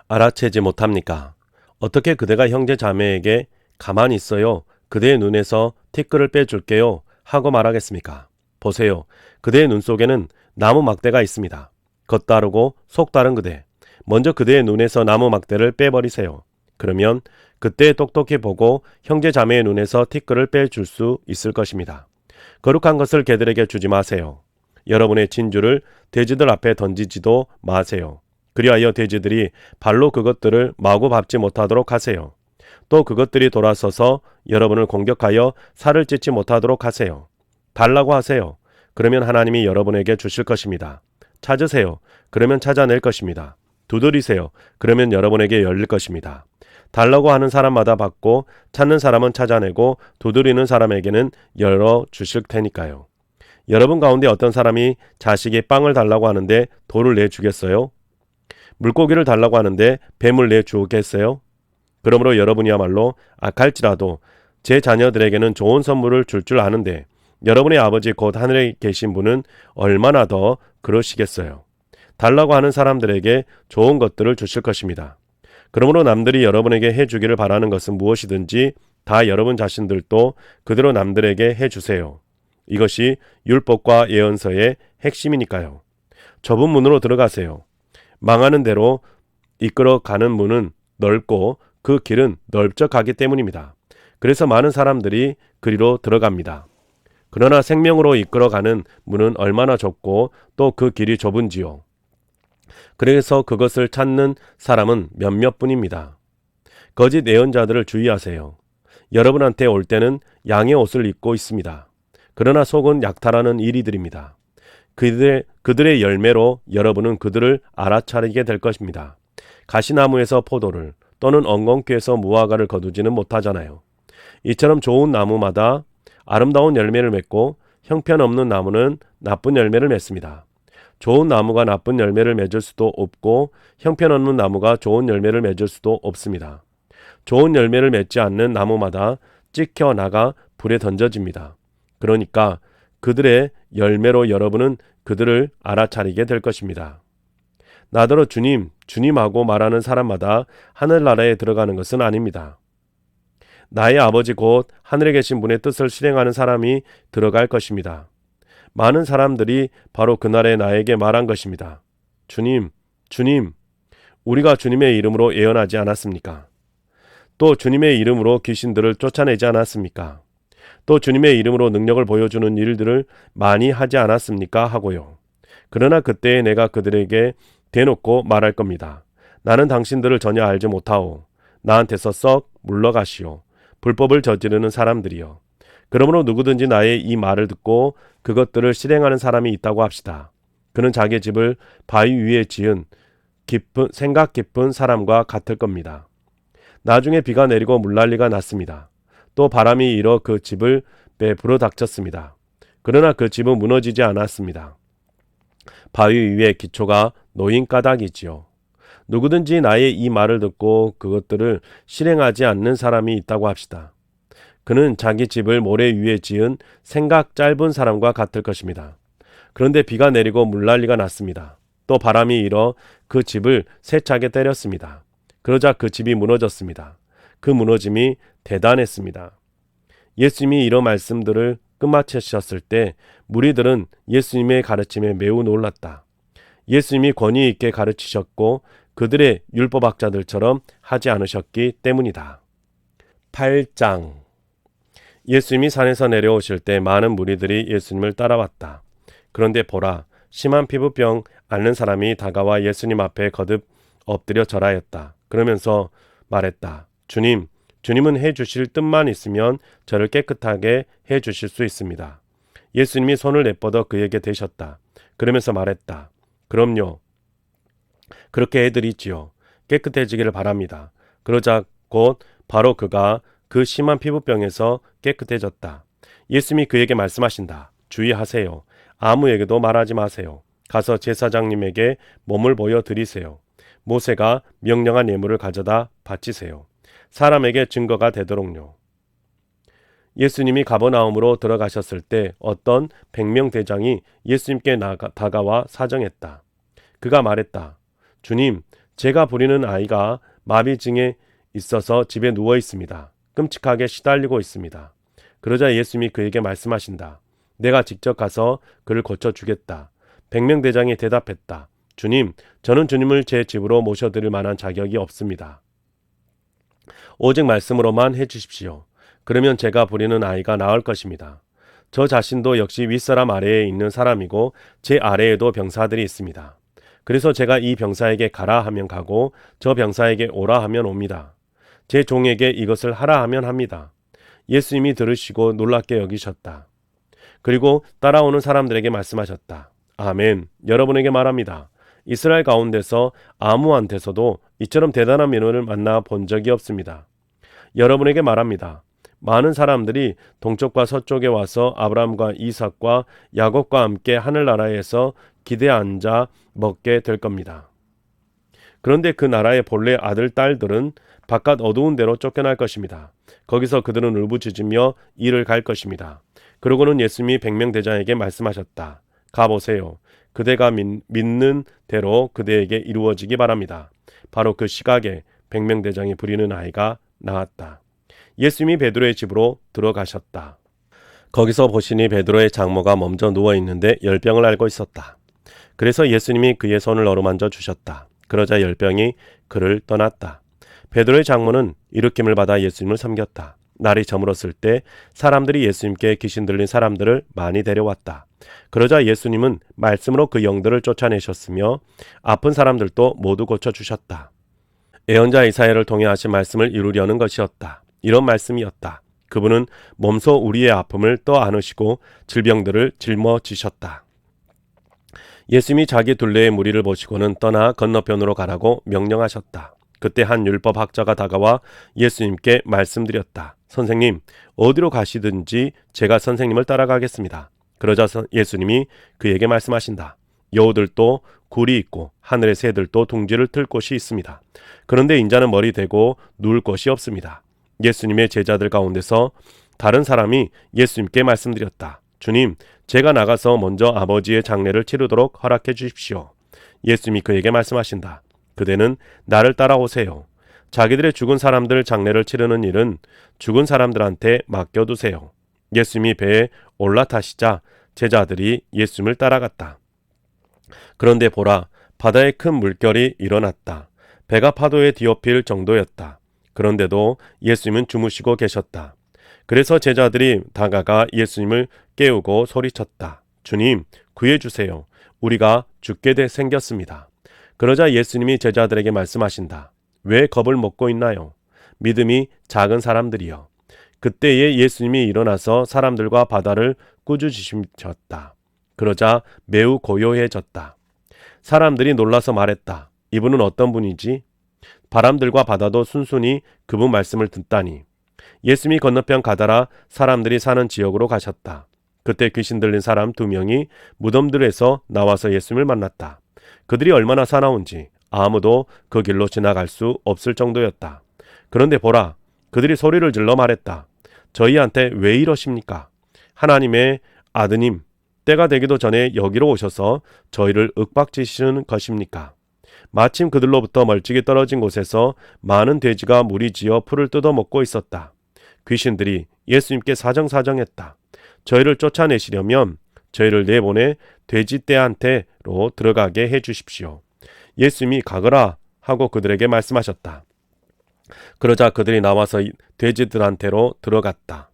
알아채지 못합니까? 어떻게 그대가 형제 자매에게 가만히 있어요. 그대의 눈에서 티끌을 빼줄게요. 하고 말하겠습니까? 보세요. 그대의 눈 속에는 나무 막대가 있습니다. 겉다르고 속다른 그대. 먼저 그대의 눈에서 나무 막대를 빼버리세요. 그러면 그때 똑똑히 보고 형제 자매의 눈에서 티끌을 빼줄 수 있을 것입니다. 거룩한 것을 개들에게 주지 마세요. 여러분의 진주를 돼지들 앞에 던지지도 마세요. 그리하여 돼지들이 발로 그것들을 마구 밟지 못하도록 하세요. 또 그것들이 돌아서서 여러분을 공격하여 살을 찢지 못하도록 하세요. 달라고 하세요. 그러면 하나님이 여러분에게 주실 것입니다. 찾으세요. 그러면 찾아낼 것입니다. 두드리세요. 그러면 여러분에게 열릴 것입니다. 달라고 하는 사람마다 받고 찾는 사람은 찾아내고 두드리는 사람에게는 열어 주실 테니까요. 여러분 가운데 어떤 사람이 자식이 빵을 달라고 하는데 돌을 내주겠어요? 물고기를 달라고 하는데 뱀을 내주겠어요? 그러므로 여러분이야말로 악할지라도 제 자녀들에게는 좋은 선물을 줄 아는데 여러분의 아버지 곧 하늘에 계신 분은 얼마나 더 그러시겠어요. 달라고 하는 사람들에게 좋은 것들을 주실 것입니다. 그러므로 남들이 여러분에게 해주기를 바라는 것은 무엇이든지 다 여러분 자신들도 그대로 남들에게 해주세요. 이것이 율법과 예언서의 핵심이니까요. 좁은 문으로 들어가세요. 망하는 대로 이끌어가는 문은 넓고 그 길은 넓적하기 때문입니다. 그래서 많은 사람들이 그리로 들어갑니다. 그러나 생명으로 이끌어가는 문은 얼마나 좁고 또 그 길이 좁은지요. 그래서 그것을 찾는 사람은 몇몇 뿐입니다. 거짓 예언자들을 주의하세요. 여러분한테 올 때는 양의 옷을 입고 있습니다. 그러나 속은 약탈하는 이리들입니다. 그들의 열매로 여러분은 그들을 알아차리게 될 것입니다. 가시나무에서 포도를 또는 엉겅퀴에서 무화과를 거두지는 못하잖아요. 이처럼 좋은 나무마다 아름다운 열매를 맺고 형편없는 나무는 나쁜 열매를 맺습니다. 좋은 나무가 나쁜 열매를 맺을 수도 없고 형편없는 나무가 좋은 열매를 맺을 수도 없습니다. 좋은 열매를 맺지 않는 나무마다 찍혀 나가 불에 던져집니다. 그러니까 그들의 열매로 여러분은 그들을 알아차리게 될 것입니다. 나더러 주님, 주님하고 말하는 사람마다 하늘나라에 들어가는 것은 아닙니다. 나의 아버지 곧 하늘에 계신 분의 뜻을 실행하는 사람이 들어갈 것입니다. 많은 사람들이 바로 그날에 나에게 말한 것입니다. 주님, 주님, 우리가 주님의 이름으로 예언하지 않았습니까? 또 주님의 이름으로 귀신들을 쫓아내지 않았습니까? 또 주님의 이름으로 능력을 보여주는 일들을 많이 하지 않았습니까? 하고요. 그러나 그때에 내가 그들에게 대놓고 말할 겁니다. 나는 당신들을 전혀 알지 못하오. 나한테서 썩 물러가시오. 불법을 저지르는 사람들이요. 그러므로 누구든지 나의 이 말을 듣고 그것들을 실행하는 사람이 있다고 합시다. 그는 자기 집을 바위 위에 지은 생각 깊은 사람과 같을 겁니다. 나중에 비가 내리고 물난리가 났습니다. 또 바람이 일어 그 집을 베풀어 닥쳤습니다. 그러나 그 집은 무너지지 않았습니다. 바위 위에 기초가 놓인 까닭이지요. 누구든지 나의 이 말을 듣고 그것들을 실행하지 않는 사람이 있다고 합시다. 그는 자기 집을 모래 위에 지은 생각 짧은 사람과 같을 것입니다. 그런데 비가 내리고 물난리가 났습니다. 또 바람이 일어 그 집을 세차게 때렸습니다. 그러자 그 집이 무너졌습니다. 그 무너짐이 대단했습니다. 예수님이 이런 말씀들을 끝마치셨을 때 무리들은 예수님의 가르침에 매우 놀랐다. 예수님이 권위 있게 가르치셨고 그들의 율법학자들처럼 하지 않으셨기 때문이다. 8장. 예수님이 산에서 내려오실 때 많은 무리들이 예수님을 따라왔다. 그런데 보라, 심한 피부병 앓는 사람이 다가와 예수님 앞에 거듭 엎드려 절하였다. 그러면서 말했다. 주님, 주님은 해주실 뜻만 있으면 저를 깨끗하게 해주실 수 있습니다. 예수님이 손을 내뻗어 그에게 대셨다. 그러면서 말했다. 그럼요. 그렇게 해드리지요. 깨끗해지기를 바랍니다. 그러자 곧 바로 그가 그 심한 피부병에서 깨끗해졌다. 예수님이 그에게 말씀하신다. 주의하세요. 아무에게도 말하지 마세요. 가서 제사장님에게 몸을 보여드리세요. 모세가 명령한 예물을 가져다 바치세요. 사람에게 증거가 되도록요. 예수님이 가버나움으로 들어가셨을 때 어떤 100명 대장이 예수님께 다가와 사정했다. 그가 말했다. 주님, 제가 부리는 아이가 마비증에 있어서 집에 누워 있습니다. 끔찍하게 시달리고 있습니다. 그러자 예수님이 그에게 말씀하신다. 내가 직접 가서 그를 고쳐주겠다. 100명 대장이 대답했다. 주님, 저는 주님을 제 집으로 모셔드릴 만한 자격이 없습니다. 오직 말씀으로만 해주십시오. 그러면 제가 부리는 아이가 나을 것입니다. 저 자신도 역시 윗사람 아래에 있는 사람이고 제 아래에도 병사들이 있습니다. 그래서 제가 이 병사에게 가라 하면 가고 저 병사에게 오라 하면 옵니다. 제 종에게 이것을 하라 하면 합니다. 예수님이 들으시고 놀랍게 여기셨다. 그리고 따라오는 사람들에게 말씀하셨다. 아멘. 여러분에게 말합니다. 이스라엘 가운데서 아무한테서도 이처럼 대단한 민원을 만나 본 적이 없습니다. 여러분에게 말합니다. 많은 사람들이 동쪽과 서쪽에 와서 아브라함과 이삭과 야곱과 함께 하늘나라에서 기대에 앉아 먹게 될 겁니다. 그런데 그 나라의 본래 아들, 딸들은 바깥 어두운 데로 쫓겨날 것입니다. 거기서 그들은 울부짖으며 이를 갈 것입니다. 그러고는 예수님이 백명대장에게 말씀하셨다. 가보세요. 그대가 믿는 대로 그대에게 이루어지기 바랍니다. 바로 그 시각에 백명대장이 부리는 아이가 나왔다. 예수님이 베드로의 집으로 들어가셨다. 거기서 보시니 베드로의 장모가 먼저 누워 있는데 열병을 앓고 있었다. 그래서 예수님이 그의 손을 어루만져 주셨다. 그러자 열병이 그를 떠났다. 베드로의 장모는 일으킴을 받아 예수님을 섬겼다. 날이 저물었을 때 사람들이 예수님께 귀신 들린 사람들을 많이 데려왔다. 그러자 예수님은 말씀으로 그 영들을 쫓아내셨으며 아픈 사람들도 모두 고쳐주셨다. 예언자 이사야를 통해 하신 말씀을 이루려는 것이었다. 이런 말씀이었다. 그분은 몸소 우리의 아픔을 떠안으시고 질병들을 짊어지셨다. 예수님이 자기 둘레의 무리를 보시고는 떠나 건너편으로 가라고 명령하셨다. 그때 한 율법학자가 다가와 예수님께 말씀드렸다. 선생님, 어디로 가시든지 제가 선생님을 따라가겠습니다. 그러자 예수님이 그에게 말씀하신다. 여우들도 굴이 있고 하늘의 새들도 둥지를 틀 곳이 있습니다. 그런데 인자는 머리 대고 누울 곳이 없습니다. 예수님의 제자들 가운데서 다른 사람이 예수님께 말씀드렸다. 주님, 제가 나가서 먼저 아버지의 장례를 치르도록 허락해 주십시오. 예수님이 그에게 말씀하신다. 그대는 나를 따라오세요. 자기들의 죽은 사람들 장례를 치르는 일은 죽은 사람들한테 맡겨두세요. 예수님이 배에 올라타시자 제자들이 예수님을 따라갔다. 그런데 보라, 바다에 큰 물결이 일어났다. 배가 파도에 뒤엎일 정도였다. 그런데도 예수님은 주무시고 계셨다. 그래서 제자들이 다가가 예수님을 깨우고 소리쳤다. 주님, 구해주세요. 우리가 죽게 생겼습니다. 그러자 예수님이 제자들에게 말씀하신다. 왜 겁을 먹고 있나요? 믿음이 작은 사람들이여. 그때에 예수님이 일어나서 사람들과 바다를 꾸짖으셨다. 그러자 매우 고요해졌다. 사람들이 놀라서 말했다. 이분은 어떤 분이지? 바람들과 바다도 순순히 그분 말씀을 듣다니. 예수님이 건너편 가다라 사람들이 사는 지역으로 가셨다. 그때 귀신 들린 사람 2명이 무덤들에서 나와서 예수님을 만났다. 그들이 얼마나 사나운지 아무도 그 길로 지나갈 수 없을 정도였다. 그런데 보라, 그들이 소리를 질러 말했다. 저희한테 왜 이러십니까? 하나님의 아드님, 때가 되기도 전에 여기로 오셔서 저희를 윽박지시는 것입니까? 마침 그들로부터 멀찍이 떨어진 곳에서 많은 돼지가 무리지어 풀을 뜯어먹고 있었다. 귀신들이 예수님께 사정사정했다. 저희를 쫓아내시려면 저희를 내보내 돼지떼한테로 들어가게 해주십시오. 예수님이 가거라 하고 그들에게 말씀하셨다. 그러자 그들이 나와서 돼지들한테로 들어갔다.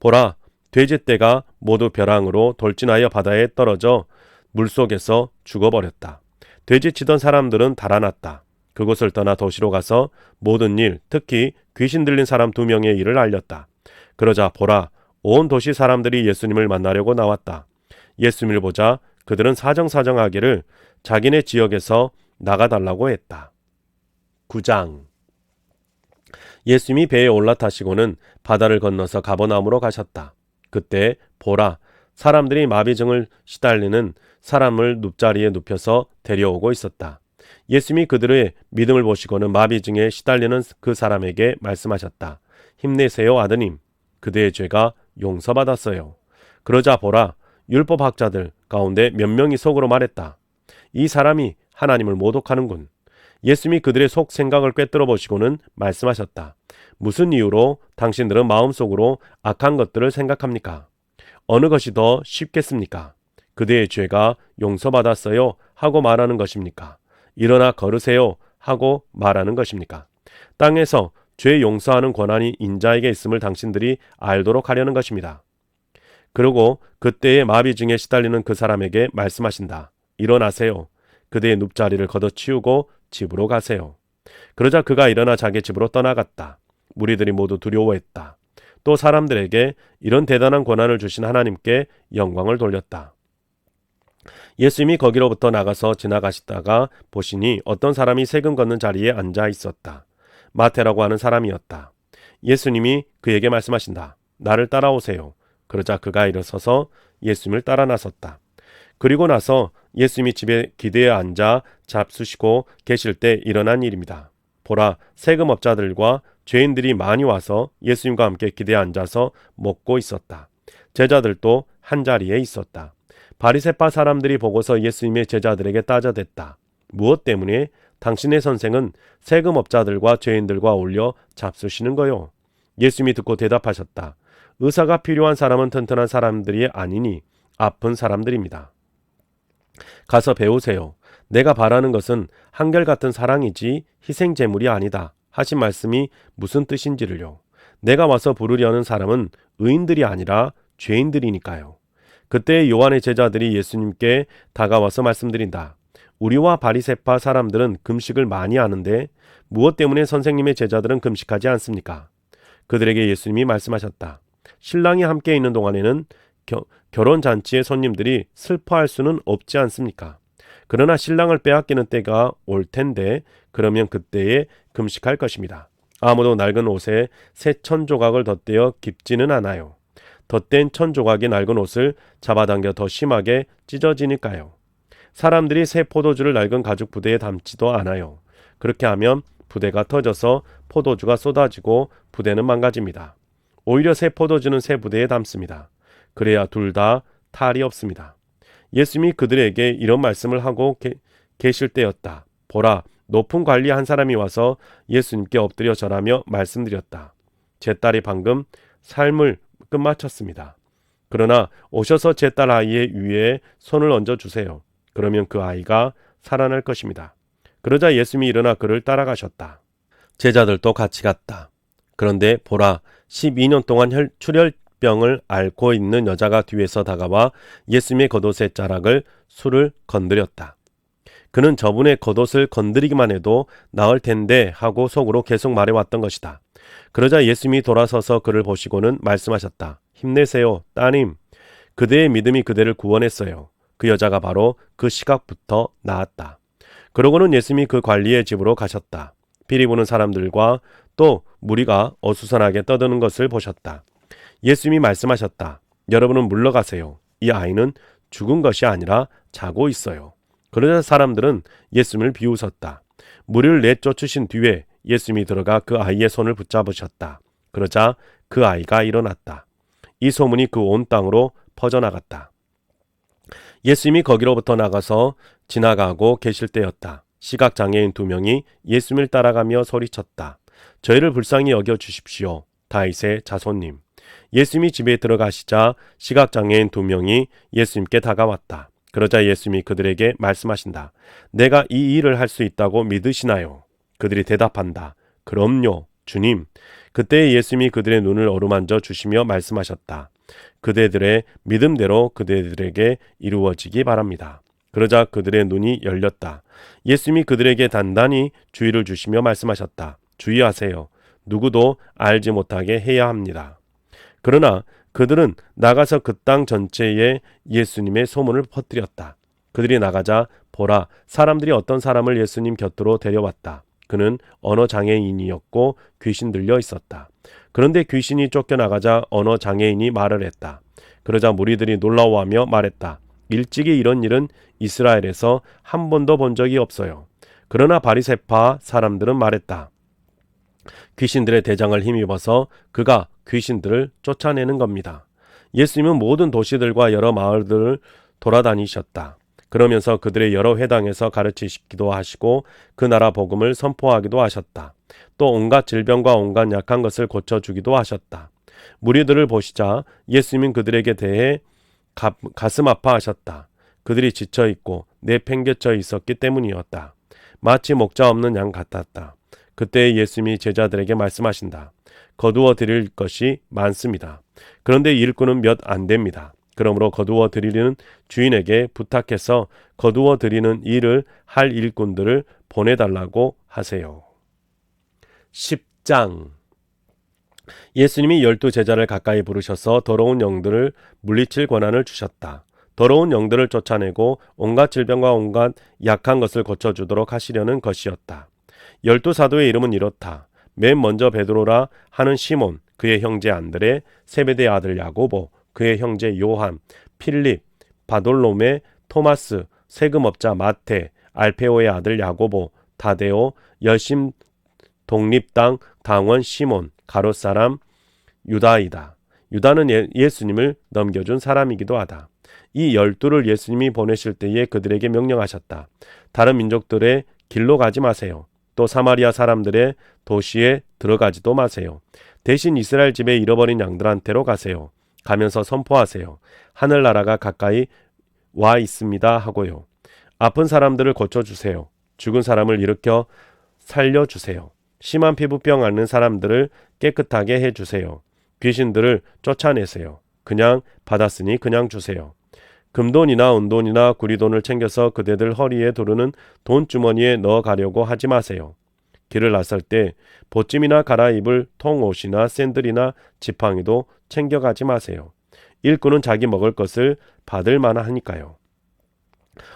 보라, 돼지떼가 모두 벼랑으로 돌진하여 바다에 떨어져 물속에서 죽어버렸다. 돼지치던 사람들은 달아났다. 그곳을 떠나 도시로 가서 모든 일, 특히 귀신 들린 사람 2명의 일을 알렸다. 그러자 보라, 온 도시 사람들이 예수님을 만나려고 나왔다. 예수님을 보자 그들은 사정사정하기를 자기네 지역에서 나가달라고 했다. 9장. 예수님이 배에 올라타시고는 바다를 건너서 가버나움으로 가셨다. 그때 보라, 사람들이 마비증을 시달리는 사람을 눕자리에 눕혀서 데려오고 있었다. 예수님이 그들의 믿음을 보시고는 마비증에 시달리는 그 사람에게 말씀하셨다. 힘내세요, 아드님. 그대의 죄가 용서받았어요. 그러자 보라, 율법학자들 가운데 몇 명이 속으로 말했다. 이 사람이 하나님을 모독하는군. 예수님이 그들의 속 생각을 꿰뚫어 보시고는 말씀하셨다. 무슨 이유로 당신들은 마음속으로 악한 것들을 생각합니까? 어느 것이 더 쉽겠습니까? 그대의 죄가 용서받았어요 하고 말하는 것입니까? 일어나 걸으세요 하고 말하는 것입니까? 땅에서 죄 용서하는 권한이 인자에게 있음을 당신들이 알도록 하려는 것입니다. 그리고 그때의 마비증에 시달리는 그 사람에게 말씀하신다. 일어나세요. 그대의 눕자리를 걷어치우고 집으로 가세요. 그러자 그가 일어나 자기 집으로 떠나갔다. 무리들이 모두 두려워했다. 또 사람들에게 이런 대단한 권한을 주신 하나님께 영광을 돌렸다. 예수님이 거기로부터 나가서 지나가시다가 보시니 어떤 사람이 세금 걷는 자리에 앉아 있었다. 마태라고 하는 사람이었다. 예수님이 그에게 말씀하신다. 나를 따라오세요. 그러자 그가 일어서서 예수님을 따라 나섰다. 그리고 나서 예수님이 집에 기대에 앉아 잡수시고 계실 때 일어난 일입니다. 보라, 세금업자들과 죄인들이 많이 와서 예수님과 함께 기대에 앉아서 먹고 있었다. 제자들도 한자리에 있었다. 바리새파 사람들이 보고서 예수님의 제자들에게 따져댔다. 무엇 때문에 당신의 선생은 세금업자들과 죄인들과 어울려 잡수시는 거요? 예수님이 듣고 대답하셨다. 의사가 필요한 사람은 튼튼한 사람들이 아니니 아픈 사람들입니다. 가서 배우세요. 내가 바라는 것은 한결같은 사랑이지 희생제물이 아니다. 하신 말씀이 무슨 뜻인지를요. 내가 와서 부르려는 사람은 의인들이 아니라 죄인들이니까요. 그때 요한의 제자들이 예수님께 다가와서 말씀드린다. 우리와 바리새파 사람들은 금식을 많이 하는데 무엇 때문에 선생님의 제자들은 금식하지 않습니까? 그들에게 예수님이 말씀하셨다. 신랑이 함께 있는 동안에는 결혼잔치의 손님들이 슬퍼할 수는 없지 않습니까? 그러나 신랑을 빼앗기는 때가 올 텐데 그러면 그때에 금식할 것입니다. 아무도 낡은 옷에 새 천조각을 덧대어 깁지는 않아요. 덧댄 천조각이 낡은 옷을 잡아당겨 더 심하게 찢어지니까요. 사람들이 새 포도주를 낡은 가죽 부대에 담지도 않아요. 그렇게 하면 부대가 터져서 포도주가 쏟아지고 부대는 망가집니다. 오히려 새 포도주는 새 부대에 담습니다. 그래야 둘 다 탈이 없습니다. 예수님이 그들에게 이런 말씀을 하고 계실 때였다. 보라, 높은 관리 한 사람이 와서 예수님께 엎드려 절하며 말씀드렸다. 제 딸이 방금 삶을 끝마쳤습니다. 그러나 오셔서 제 딸 아이의 위에 손을 얹어 주세요. 그러면 그 아이가 살아날 것입니다. 그러자 예수님이 일어나 그를 따라가셨다. 제자들도 같이 갔다. 그런데 보라, 12년 동안 출혈병을 앓고 있는 여자가 뒤에서 다가와 예수님의 겉옷의 자락을 술을 건드렸다. 그는 저분의 겉옷을 건드리기만 해도 나을 텐데 하고 속으로 계속 말해왔던 것이다. 그러자 예수님이 돌아서서 그를 보시고는 말씀하셨다. 힘내세요, 따님. 그대의 믿음이 그대를 구원했어요. 그 여자가 바로 그 시각부터 나았다. 그러고는 예수님이 그 관리의 집으로 가셨다. 비리 부는 사람들과 또 무리가 어수선하게 떠드는 것을 보셨다. 예수님이 말씀하셨다. 여러분은 물러가세요. 이 아이는 죽은 것이 아니라 자고 있어요. 그러자 사람들은 예수님을 비웃었다. 무리를 내쫓으신 뒤에 예수님이 들어가 그 아이의 손을 붙잡으셨다. 그러자 그 아이가 일어났다. 이 소문이 그 온 땅으로 퍼져나갔다. 예수님이 거기로부터 나가서 지나가고 계실 때였다. 시각장애인 2명이 예수님을 따라가며 소리쳤다. 저희를 불쌍히 여겨 주십시오. 다윗의 자손님. 예수님이 집에 들어가시자 시각장애인 2명이 예수님께 다가왔다. 그러자 예수님이 그들에게 말씀하신다. 내가 이 일을 할 수 있다고 믿으시나요? 그들이 대답한다. 그럼요, 주님. 그때 예수님이 그들의 눈을 어루만져 주시며 말씀하셨다. 그대들의 믿음대로 그대들에게 이루어지기 바랍니다. 그러자 그들의 눈이 열렸다. 예수님이 그들에게 단단히 주의를 주시며 말씀하셨다. 주의하세요. 누구도 알지 못하게 해야 합니다. 그러나 그들은 나가서 그 땅 전체에 예수님의 소문을 퍼뜨렸다. 그들이 나가자 보라, 사람들이 어떤 사람을 예수님 곁으로 데려왔다. 그는 언어 장애인이었고 귀신 들려 있었다. 그런데 귀신이 쫓겨나가자 언어 장애인이 말을 했다. 그러자 무리들이 놀라워하며 말했다. 일찍이 이런 일은 이스라엘에서 한 번도 본 적이 없어요. 그러나 바리새파 사람들은 말했다. 귀신들의 대장을 힘입어서 그가 귀신들을 쫓아내는 겁니다. 예수님은 모든 도시들과 여러 마을들을 돌아다니셨다. 그러면서 그들의 여러 회당에서 가르치시기도 하시고 그 나라 복음을 선포하기도 하셨다. 또 온갖 질병과 온갖 약한 것을 고쳐주기도 하셨다. 무리들을 보시자 예수님은 그들에게 대해 가슴 아파하셨다. 그들이 지쳐있고 내팽개쳐 있었기 때문이었다. 마치 목자 없는 양 같았다. 그때 예수님이 제자들에게 말씀하신다. 거두어 드릴 것이 많습니다. 그런데 일꾼은 몇 안 됩니다. 그러므로 거두어 드리는 주인에게 부탁해서 거두어 드리는 일을 할 일꾼들을 보내달라고 하세요. 10장. 예수님이 12제자를 가까이 부르셔서 더러운 영들을 물리칠 권한을 주셨다. 더러운 영들을 쫓아내고 온갖 질병과 온갖 약한 것을 고쳐주도록 하시려는 것이었다. 12사도의 이름은 이렇다. 맨 먼저 베드로라 하는 시몬, 그의 형제 안드레, 세베대의 아들 야고보, 그의 형제 요한, 필립, 바돌로메, 토마스, 세금업자 마테, 알페오의 아들 야고보, 다데오, 열심 독립당 당원 시몬, 가롯사람 유다이다. 유다는 예수님을 넘겨준 사람이기도 하다. 이 12를 예수님이 보내실 때에 그들에게 명령하셨다. 다른 민족들의 길로 가지 마세요. 또 사마리아 사람들의 도시에 들어가지도 마세요. 대신 이스라엘 집에 잃어버린 양들한테로 가세요. 가면서 선포하세요. 하늘나라가 가까이 와 있습니다 하고요. 아픈 사람들을 고쳐주세요. 죽은 사람을 일으켜 살려주세요. 심한 피부병 앓는 사람들을 깨끗하게 해주세요. 귀신들을 쫓아내세요. 그냥 받았으니 그냥 주세요. 금돈이나 은돈이나 구리돈을 챙겨서 그대들 허리에 두르는 돈주머니에 넣어가려고 하지 마세요. 길을 나설 때 보찜이나 갈아입을 통옷이나 샌들이나 지팡이도 챙겨가지 마세요. 일꾼은 자기 먹을 것을 받을 만하니까요.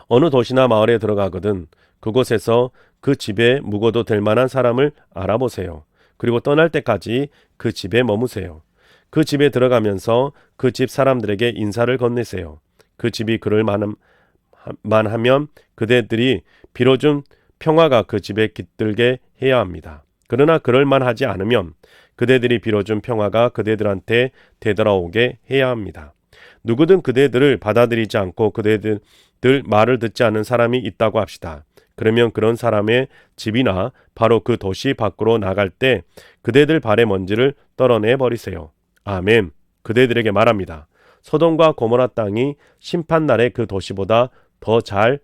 어느 도시나 마을에 들어가거든 그곳에서 그 집에 묵어도 될 만한 사람을 알아보세요. 그리고 떠날 때까지 그 집에 머무세요. 그 집에 들어가면서 그 집 사람들에게 인사를 건네세요. 그 집이 그럴 만하면 그대들이 빌어준 평화가 그 집에 깃들게 해야 합니다. 그러나 그럴 만하지 않으면 그대들이 빌어준 평화가 그대들한테 되돌아오게 해야 합니다. 누구든 그대들을 받아들이지 않고 그대들 말을 듣지 않는 사람이 있다고 합시다. 그러면 그런 사람의 집이나 바로 그 도시 밖으로 나갈 때 그대들 발의 먼지를 떨어내 버리세요. 아멘. 그대들에게 말합니다. 소돔과 고모라 땅이 심판날의 그 도시보다 더 잘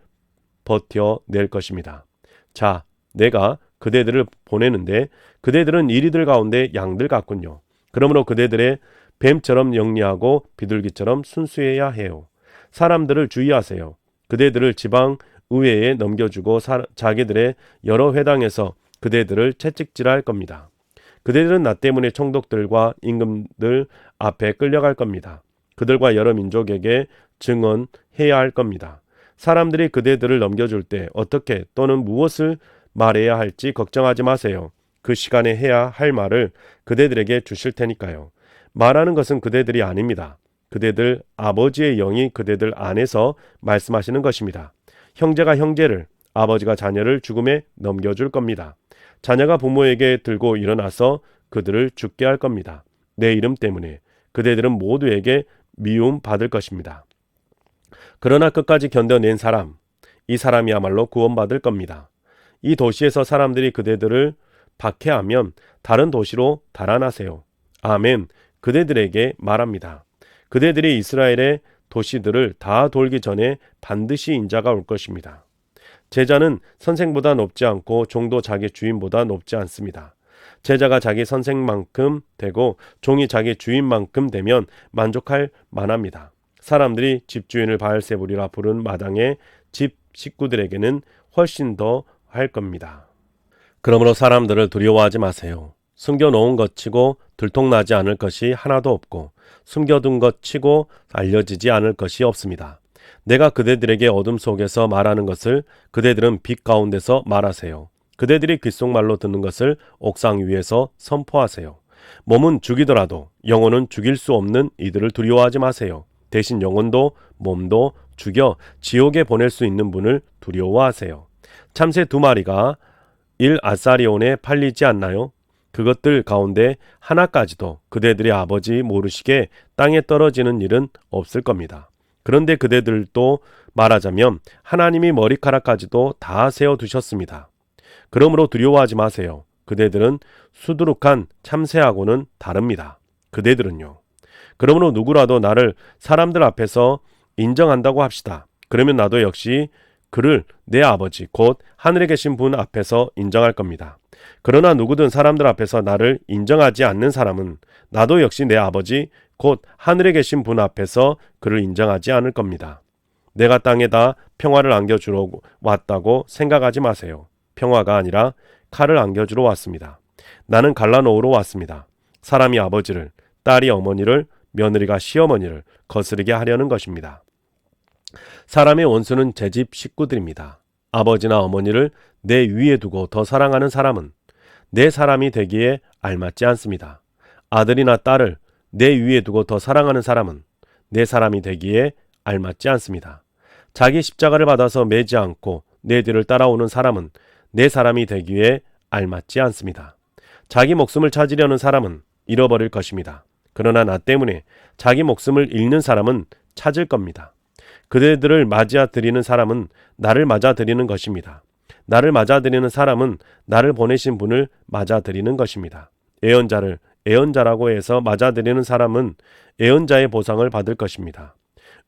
버텨낼 것입니다. 자, 내가 그대들을 보내는데 그대들은 이리들 가운데 양들 같군요. 그러므로 그대들의 뱀처럼 영리하고 비둘기처럼 순수해야 해요. 사람들을 주의하세요. 그대들을 지방 의회에 넘겨주고 자기들의 여러 회당에서 그대들을 채찍질할 겁니다. 그대들은 나 때문에 총독들과 임금들 앞에 끌려갈 겁니다. 그들과 여러 민족에게 증언해야 할 겁니다. 사람들이 그대들을 넘겨줄 때 어떻게 또는 무엇을 말해야 할지 걱정하지 마세요. 그 시간에 해야 할 말을 그대들에게 주실 테니까요. 말하는 것은 그대들이 아닙니다. 그대들 아버지의 영이 그대들 안에서 말씀하시는 것입니다. 형제가 형제를, 아버지가 자녀를 죽음에 넘겨줄 겁니다. 자녀가 부모에게 들고 일어나서 그들을 죽게 할 겁니다. 내 이름 때문에 그대들은 모두에게 미움 받을 것입니다. 그러나 끝까지 견뎌낸 사람, 이 사람이야말로 구원받을 겁니다. 이 도시에서 사람들이 그대들을 박해하면 다른 도시로 달아나세요. 아멘. 그대들에게 말합니다. 그대들이 이스라엘의 도시들을 다 돌기 전에 반드시 인자가 올 것입니다. 제자는 선생보다 높지 않고 종도 자기 주인보다 높지 않습니다. 제자가 자기 선생만큼 되고 종이 자기 주인만큼 되면 만족할 만합니다. 사람들이 집주인을 바알세불이라 부른 마당의 집 식구들에게는 훨씬 더 할 겁니다. 그러므로 사람들을 두려워하지 마세요. 숨겨놓은 것 치고 들통나지 않을 것이 하나도 없고 숨겨둔 것 치고 알려지지 않을 것이 없습니다. 내가 그대들에게 어둠 속에서 말하는 것을 그대들은 빛 가운데서 말하세요. 그대들이 귓속말로 듣는 것을 옥상 위에서 선포하세요. 몸은 죽이더라도 영혼은 죽일 수 없는 이들을 두려워하지 마세요. 대신 영혼도 몸도 죽여 지옥에 보낼 수 있는 분을 두려워하세요. 참새 2마리가 아사리온에 팔리지 않나요? 그것들 가운데 하나까지도 그대들의 아버지 모르시게 땅에 떨어지는 일은 없을 겁니다. 그런데 그대들도 말하자면 하나님이 머리카락까지도 다 세워두셨습니다. 그러므로 두려워하지 마세요. 그대들은 수두룩한 참새하고는 다릅니다. 그대들은요. 그러므로 누구라도 나를 사람들 앞에서 인정한다고 합시다. 그러면 나도 역시 그를 내 아버지 곧 하늘에 계신 분 앞에서 인정할 겁니다. 그러나 누구든 사람들 앞에서 나를 인정하지 않는 사람은 나도 역시 내 아버지 곧 하늘에 계신 분 앞에서 그를 인정하지 않을 겁니다. 내가 땅에다 평화를 안겨주러 왔다고 생각하지 마세요. 평화가 아니라 칼을 안겨주러 왔습니다. 나는 갈라놓으러 왔습니다. 사람이 아버지를, 딸이 어머니를, 며느리가 시어머니를 거스르게 하려는 것입니다. 사람의 원수는 제 집 식구들입니다. 아버지나 어머니를 내 위에 두고 더 사랑하는 사람은 내 사람이 되기에 알맞지 않습니다. 아들이나 딸을 내 위에 두고 더 사랑하는 사람은 내 사람이 되기에 알맞지 않습니다. 자기 십자가를 받아서 매지 않고 내 뒤를 따라오는 사람은 내 사람이 되기에 알맞지 않습니다. 자기 목숨을 찾으려는 사람은 잃어버릴 것입니다. 그러나 나 때문에 자기 목숨을 잃는 사람은 찾을 겁니다. 그대들을 맞아들이는 사람은 나를 맞아들이는 것입니다. 나를 맞아들이는 사람은 나를 보내신 분을 맞아들이는 것입니다. 애언자를 애언자라고 해서 맞아들이는 사람은 애언자의 보상을 받을 것입니다.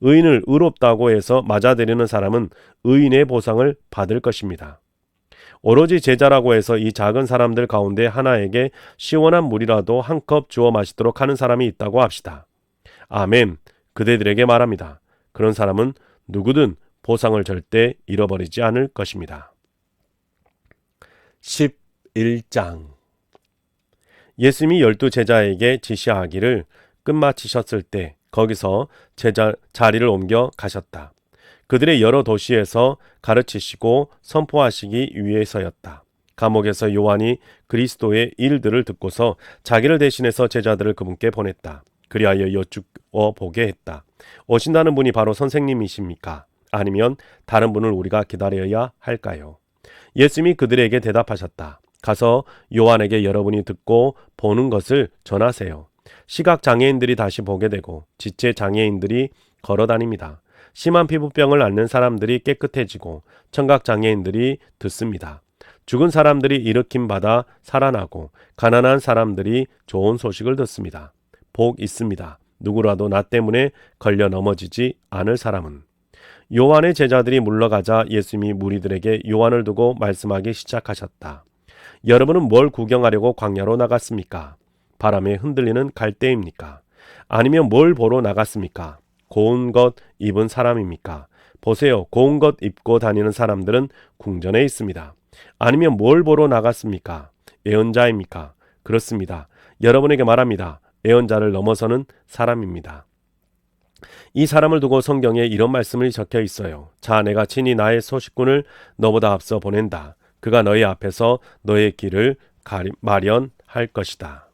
의인을 의롭다고 해서 맞아들이는 사람은 의인의 보상을 받을 것입니다. 오로지 제자라고 해서 이 작은 사람들 가운데 하나에게 시원한 물이라도 한 컵 주어 마시도록 하는 사람이 있다고 합시다. 아멘. 그대들에게 말합니다. 그런 사람은 누구든 보상을 절대 잃어버리지 않을 것입니다. 11장 예수님이 12제자에게 지시하기를 끝마치셨을 때 거기서 자리를 옮겨 가셨다. 그들의 여러 도시에서 가르치시고 선포하시기 위해서였다. 감옥에서 요한이 그리스도의 일들을 듣고서 자기를 대신해서 제자들을 그분께 보냈다. 그리하여 여쭈어 보게 했다. 오신다는 분이 바로 선생님이십니까? 아니면 다른 분을 우리가 기다려야 할까요? 예수님이 그들에게 대답하셨다. 가서 요한에게 여러분이 듣고 보는 것을 전하세요. 시각장애인들이 다시 보게 되고 지체장애인들이 걸어다닙니다. 심한 피부병을 앓는 사람들이 깨끗해지고 청각장애인들이 듣습니다. 죽은 사람들이 일으킴받아 살아나고 가난한 사람들이 좋은 소식을 듣습니다. 복 있습니다. 누구라도 나 때문에 걸려 넘어지지 않을 사람은. 요한의 제자들이 물러가자 예수님이 무리들에게 요한을 두고 말씀하기 시작하셨다. 여러분은 뭘 구경하려고 광야로 나갔습니까? 바람에 흔들리는 갈대입니까? 아니면 뭘 보러 나갔습니까? 고운 것 입은 사람입니까? 보세요. 고운 것 입고 다니는 사람들은 궁전에 있습니다. 아니면 뭘 보러 나갔습니까? 애언자입니까? 그렇습니다. 여러분에게 말합니다. 애언자를 넘어서는 사람입니다. 이 사람을 두고 성경에 이런 말씀이 적혀 있어요. 자, 내가 친히 나의 소식꾼을 너보다 앞서 보낸다. 그가 너희 앞에서 너의 길을 마련할 것이다.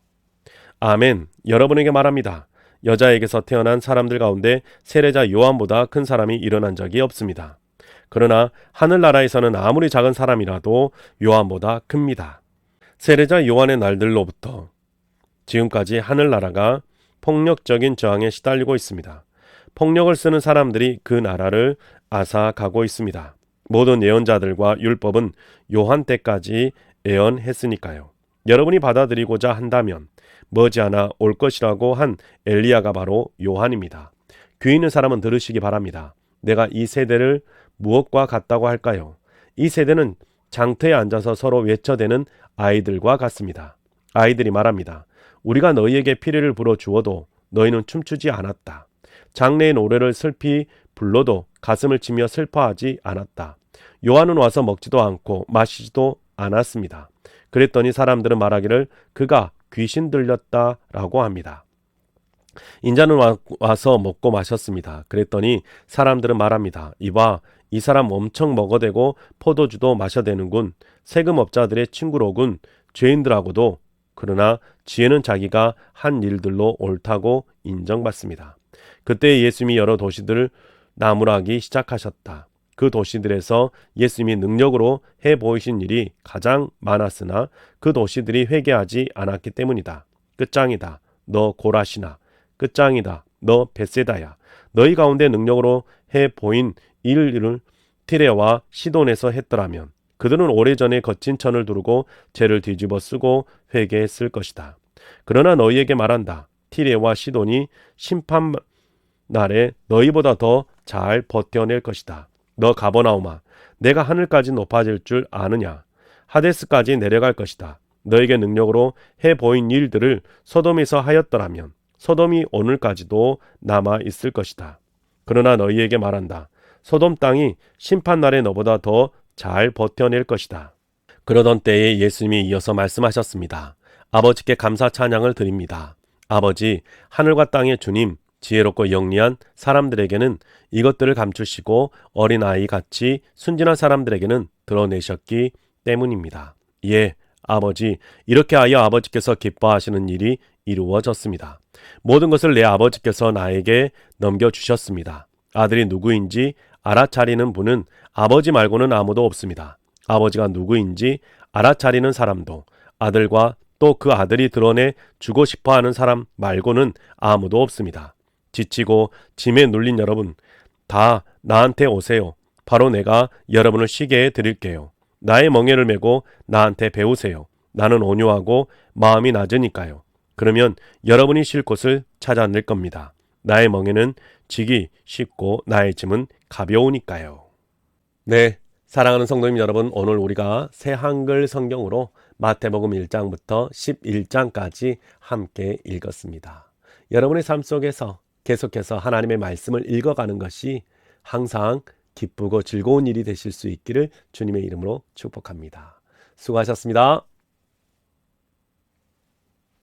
아멘. 여러분에게 말합니다. 여자에게서 태어난 사람들 가운데 세례자 요한보다 큰 사람이 일어난 적이 없습니다. 그러나 하늘나라에서는 아무리 작은 사람이라도 요한보다 큽니다. 세례자 요한의 날들로부터 지금까지 하늘나라가 폭력적인 저항에 시달리고 있습니다. 폭력을 쓰는 사람들이 그 나라를 앗아가고 있습니다. 모든 예언자들과 율법은 요한 때까지 예언했으니까요. 여러분이 받아들이고자 한다면 머지않아 올 것이라고 한 엘리야가 바로 요한입니다. 귀 있는 사람은 들으시기 바랍니다. 내가 이 세대를 무엇과 같다고 할까요? 이 세대는 장터에 앉아서 서로 외쳐대는 아이들과 같습니다. 아이들이 말합니다. 우리가 너희에게 피리를 불어 주어도 너희는 춤추지 않았다. 장래의 노래를 슬피 불러도 가슴을 치며 슬퍼하지 않았다. 요한은 와서 먹지도 않고 마시지도 않았습니다. 그랬더니 사람들은 말하기를 그가 귀신 들렸다라고 합니다. 인자는 와서 먹고 마셨습니다. 그랬더니 사람들은 말합니다. 이봐, 이 사람 엄청 먹어대고 포도주도 마셔대는군. 세금업자들의 친구로군. 죄인들하고도. 그러나 지혜는 자기가 한 일들로 옳다고 인정받습니다. 그때 예수님이 여러 도시들을 나무라기 시작하셨다. 그 도시들에서 예수님이 능력으로 해 보이신 일이 가장 많았으나 그 도시들이 회개하지 않았기 때문이다. 끝장이다. 너 고라시나. 끝장이다. 너 벳세다야. 너희 가운데 능력으로 해 보인 일을 티레와 시돈에서 했더라면 그들은 오래전에 거친 천을 두르고 죄를 뒤집어 쓰고 회개했을 것이다. 그러나 너희에게 말한다. 티레와 시돈이 심판 날에 너희보다 더 잘 버텨낼 것이다. 너 가버나움아, 내가 하늘까지 높아질 줄 아느냐? 하데스까지 내려갈 것이다. 너에게 능력으로 해 보인 일들을 소돔에서 하였더라면 소돔이 오늘까지도 남아 있을 것이다. 그러나 너희에게 말한다. 소돔 땅이 심판날에 너보다 더 잘 버텨낼 것이다. 그러던 때에 예수님이 이어서 말씀하셨습니다. 아버지께 감사 찬양을 드립니다. 아버지, 하늘과 땅의 주님, 지혜롭고 영리한 사람들에게는 이것들을 감추시고 어린아이 같이 순진한 사람들에게는 드러내셨기 때문입니다. 예, 아버지, 이렇게 하여 아버지께서 기뻐하시는 일이 이루어졌습니다. 모든 것을 내 아버지께서 나에게 넘겨주셨습니다. 아들이 누구인지 알아차리는 분은 아버지 말고는 아무도 없습니다. 아버지가 누구인지 알아차리는 사람도 아들과 또 그 아들이 드러내 주고 싶어하는 사람 말고는 아무도 없습니다. 지치고 짐에 눌린 여러분, 다 나한테 오세요. 바로 내가 여러분을 쉬게 해드릴게요. 나의 멍에를 메고 나한테 배우세요. 나는 온유하고 마음이 낮으니까요. 그러면 여러분이 쉴 곳을 찾아낼 겁니다. 나의 멍에는 지기 쉽고 나의 짐은 가벼우니까요. 네, 사랑하는 성도님 여러분, 오늘 우리가 새 한글 성경으로 마태복음 1장부터 11장까지 함께 읽었습니다. 여러분의 삶 속에서 계속해서 하나님의 말씀을 읽어가는 것이 항상 기쁘고 즐거운 일이 되실 수 있기를 주님의 이름으로 축복합니다. 수고하셨습니다.